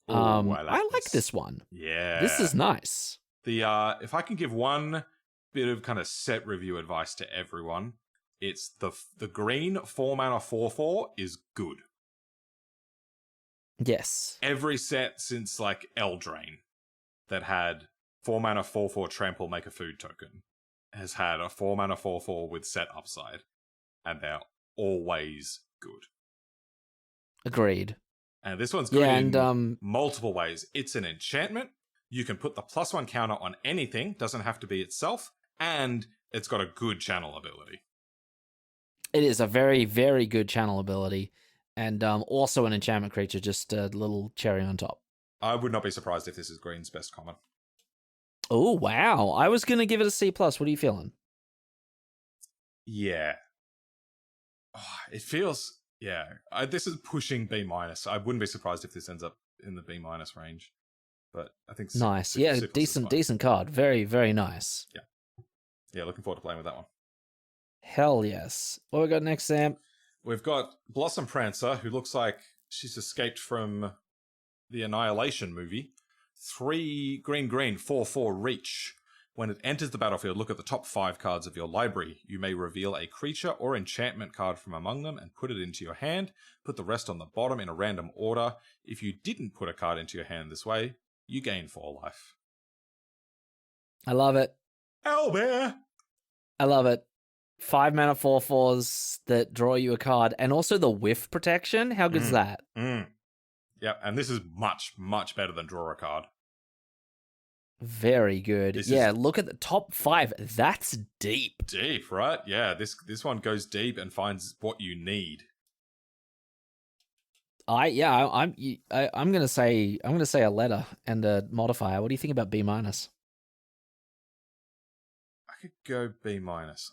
Ooh, I like this one. Yeah. This is nice. If I can give one bit of kind of set review advice to everyone, it's the green 4 mana 4/4 is good. Yes. Every set since like Eldraine that had 4-mana 4/4 trample, make a food token has had a 4-mana 4/4 with set upside, and they're always good. Agreed. And this one's good in multiple ways. It's an enchantment. You can put the +1 counter on anything, doesn't have to be itself, and it's got a good channel ability. It is a very, very good channel ability, and also an enchantment creature, just a little cherry on top. I would not be surprised if this is green's best common. Oh, wow. I was going to give it a C+. What are you feeling? Yeah. Oh, it feels... Yeah. This is pushing B-. I wouldn't be surprised if this ends up in the B- range. But I think... Nice. Yeah, decent card. Very, very nice. Yeah. Yeah, looking forward to playing with that one. Hell yes. What we got next, Sam? We've got Blossom Prancer, who looks like she's escaped from the Annihilation movie. 3 green, 4/4 reach. When it enters the battlefield, look at the top 5 cards of your library. You may reveal a creature or enchantment card from among them and put it into your hand. Put the rest on the bottom in a random order. If you didn't put a card into your hand this way, you gain 4 life. I love it. Owlbear! I love it. 5-mana 4/4s that draw you a card, and also the whiff protection. How good's that? Yeah, and this is much, much better than draw a card. Very good. Look at the top 5. That's deep. Deep, right? Yeah, this one goes deep and finds what you need. I'm gonna say a letter and a modifier. What do you think about B-? I could go B-.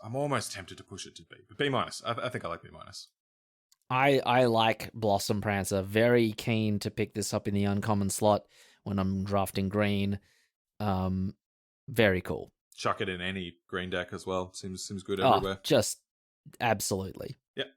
I'm almost tempted to push it to B, but B-. I think I like B-. I like Blossom Prancer. Very keen to pick this up in the uncommon slot when I'm drafting green. Very cool. Chuck it in any green deck as well. Seems good everywhere. Just absolutely. Yep.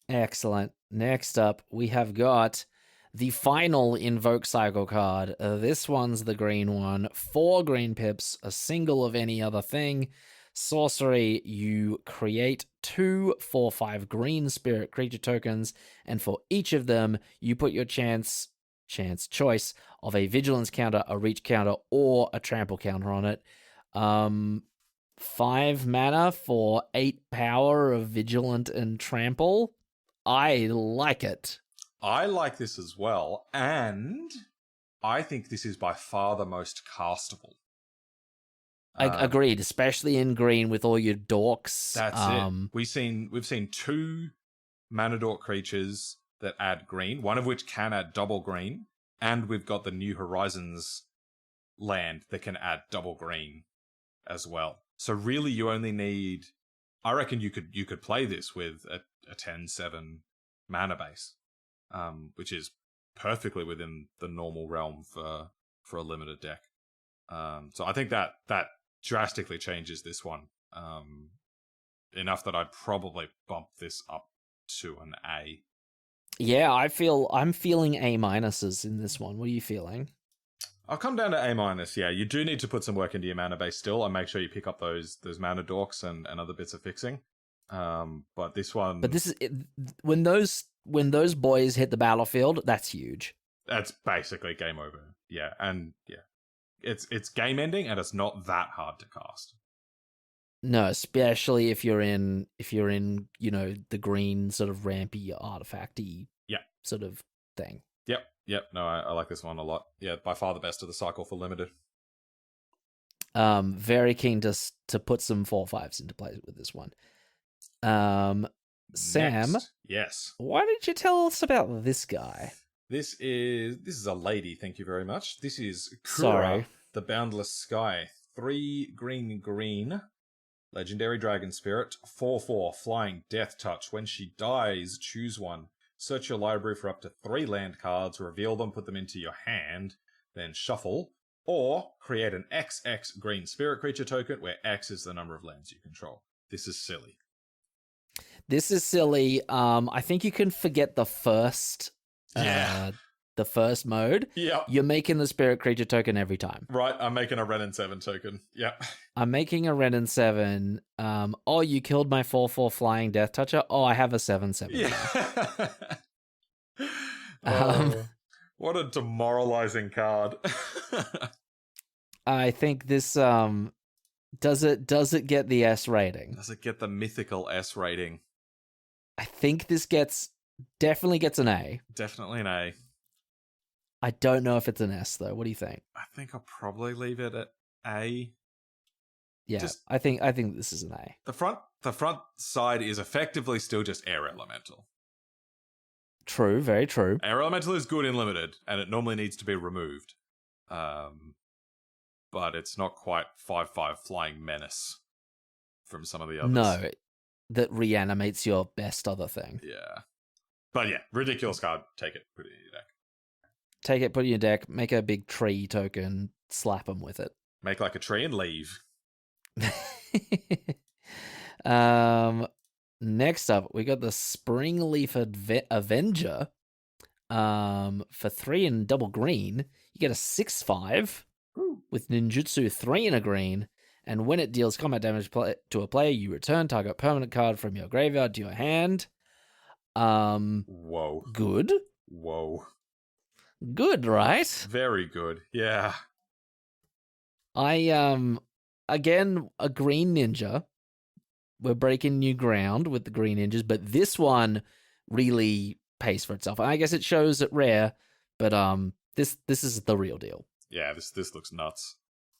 Excellent. Next up, we have got the final Invoke Cycle card. This one's the green one. 4 green pips, a single of any other thing. Sorcery, you create 2 4/5 green spirit creature tokens, and for each of them, you put your choice of a vigilance counter, a reach counter, or a trample counter on it. 5 mana for 8 power of vigilant and trample. I like it. I like this as well, and I think this is by far the most castable. Agreed, especially in green with all your dorks. That's it. We've seen 2 mana dork creatures that add green, one of which can add double green, and we've got the New Horizons land that can add double green as well. So really, you only need... I reckon you could play this with a 10/7 mana base, which is perfectly within the normal realm for a limited deck. So I think that drastically changes this one enough that I'd probably bump this up to an A. Yeah, I'm feeling A- in this one. What are you feeling? I'll come down to A-. Yeah, you do need to put some work into your mana base still, and make sure you pick up those mana dorks and other bits of fixing. But this one... But this is when those boys hit the battlefield, that's huge. That's basically game over. Yeah, and yeah. It's game ending, and it's not that hard to cast. No, especially if you're in the green sort of rampy artifacty sort of thing. Yep. No, I like this one a lot. Yeah, by far the best of the cycle for limited. Very keen to put some 4/5s into play with this one. Sam, Next. Yes. Why did you tell us about this guy? This is a lady, thank you very much. This is Kura, Sorry. the Boundless Sky. 3 green. Legendary Dragon Spirit. 4/4 Flying Death Touch. When she dies, choose one. Search your library for up to 3 land cards, reveal them, put them into your hand, then shuffle. Or create an XX green spirit creature token where X is the number of lands you control. This is silly. I think you can forget the first mode. Yeah. You're making the spirit creature token every time. Right, I'm making a Ren and 7 token. Yeah. I'm making a Ren and 7. Oh, you killed my 4/4 Flying Death Toucher. Oh, I have a 7/7. Yeah. What a demoralizing card. I think this does it get the S rating? Does it get the mythical S rating? I think this definitely gets an A. Definitely an A. I don't know if it's an S though. What do you think? I think I'll probably leave it at A. Yeah, I think this is an A. The front side is effectively still just Air Elemental. True, very true. Air Elemental is good in limited, and it normally needs to be removed. But it's not quite 5/5 Flying Menace from some of the others. No, that reanimates your best other thing. Yeah. But yeah, ridiculous card. Take it, put it in your deck. Take it, put it in your deck, make a big tree token, slap them with it. Make like a tree and leave. Next up, we got the Springleaf Avenger. For 3 and double green, you get a 6/5 with ninjutsu 3 and a green, and when it deals combat damage to a player, you return target permanent card from your graveyard to your hand. Whoa. Good. Whoa. Good, right? Very good. Yeah. Again, a green ninja. We're breaking new ground with the green ninjas, but this one really pays for itself. I guess it shows at rare, but this is the real deal. Yeah, this looks nuts.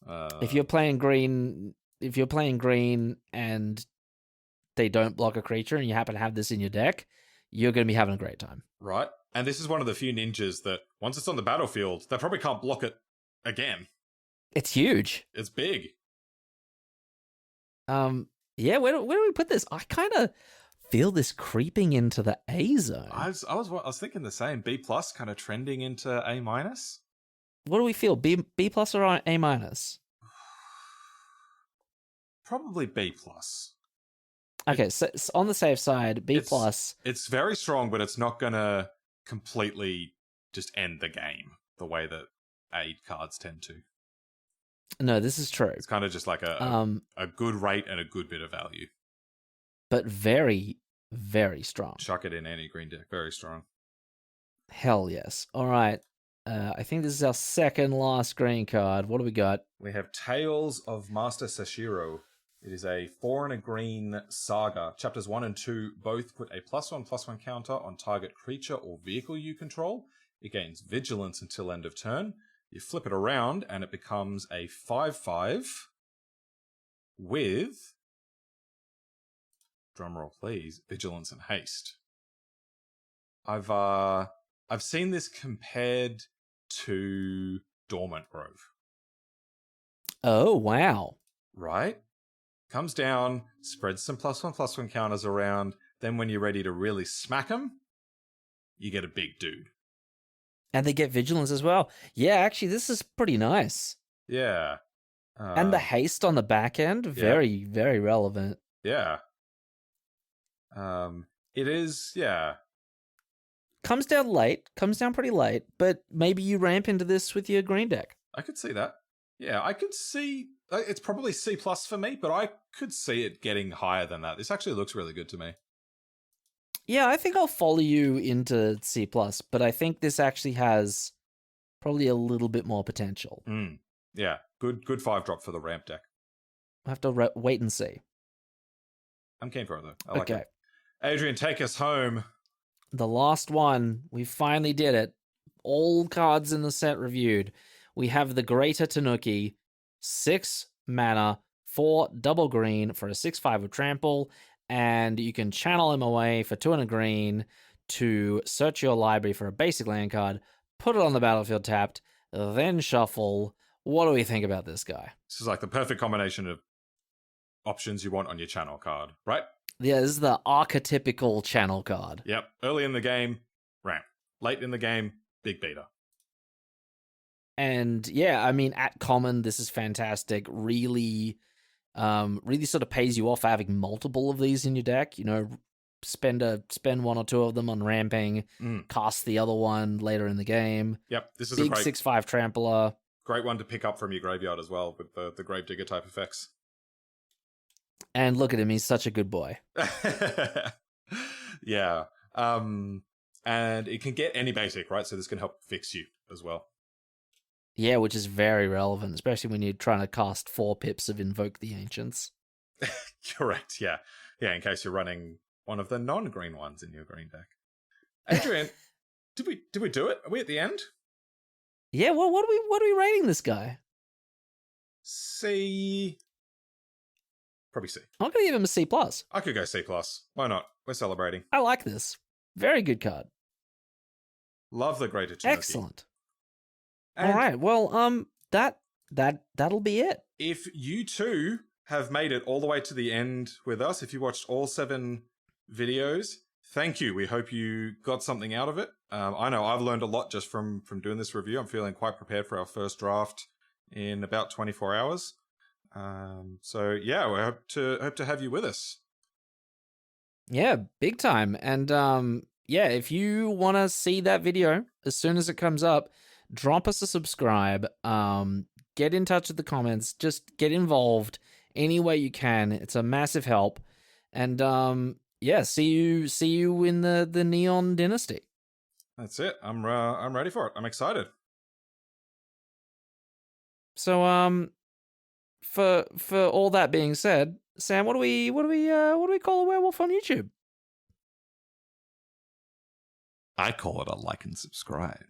If you're playing green and they don't block a creature and you happen to have this in your deck, you're going to be having a great time. Right. And this is one of the few ninjas that once it's on the battlefield, they probably can't block it again. It's huge. It's big. Yeah, where do we put this? I kind of feel this creeping into the A zone. I was thinking the same. B plus kind of trending into A minus. What do we feel? B plus or A minus? Probably B plus. Okay, so on the safe side, B plus. It's very strong, but it's not gonna completely just end the game the way that A cards tend to. No, this is true. It's kind of just like a good rate and a good bit of value. But very, very strong. Chuck it in any green deck. Very strong. Hell yes. All right. I think this is our second last green card. What do we got? We have Tales of Master Sashiro. It is a 4 and a green saga. Chapters 1 and 2 both put a +1/+1 counter on target creature or vehicle you control. It gains vigilance until end of turn. You flip it around and it becomes a 5/5 with, drumroll please, vigilance and haste. I've seen this compared to Dormant Grove. Oh, wow. Right? Comes down, spreads some +1/+1 counters around, then when you're ready to really smack them, you get a big dude. And they get vigilance as well. Yeah, actually, this is pretty nice. Yeah. And the haste on the back end, very, very relevant. Yeah. It is, yeah. Comes down pretty late, but maybe you ramp into this with your green deck. I could see that. Yeah, I could see, it's probably C+ for me, but I could see it getting higher than that. This actually looks really good to me. Yeah, I think I'll follow you into C+, but I think this actually has probably a little bit more potential. Yeah, good 5-drop for the ramp deck. I'll have to wait and see. I'm keen for it, though. I like Okay. it. Adrian, take us home. The last one. We finally did it. All cards in the set reviewed. We have the Greater Tanuki, 6 mana, 4 double green for a 6/5 with trample, and you can channel him away for 2 and a green to search your library for a basic land card, put it on the battlefield tapped, then shuffle. What do we think about this guy? This is like the perfect combination of options you want on your channel card, right? Yeah, this is the archetypical channel card. Yep. Early in the game, ramp. Late in the game, big beater. And yeah, I mean, at common, this is fantastic. Really sort of pays you off for having multiple of these in your deck. You know, spend 1 or 2 of them on ramping, cast the other one later in the game. Yep, this is big a great 6/5 trampler. Great one to pick up from your graveyard as well with the Gravedigger type effects. And look at him, he's such a good boy. Yeah. And it can get any basic, right? So this can help fix you as well. Yeah, which is very relevant, especially when you're trying to cast 4 pips of Invoke the Ancients. Correct, yeah. Yeah, in case you're running one of the non-green ones in your green deck. Adrian, did we do it? Are we at the end? Yeah, well, what are we rating this guy? C. Probably C. I'm gonna give him a C+. I could go C+. Why not? We're celebrating. I like this. Very good card. Love the Greater Tanuki. Excellent. All right. Well, that'll be it. If you too have made it all the way to the end with us, if you watched all 7 videos, thank you. We hope you got something out of it. I know I've learned a lot just from doing this review. I'm feeling quite prepared for our first draft in about 24 hours. So yeah, we hope to have you with us. Yeah, big time. And yeah, if you want to see that video as soon as it comes up, drop us a subscribe. Get in touch with the comments. Just get involved any way you can. It's a massive help. And yeah, see you in the Neon Dynasty. That's it. I'm ready for it. I'm excited. So for all that being said, Sam, what do we call a werewolf on YouTube? I call it a like and subscribe.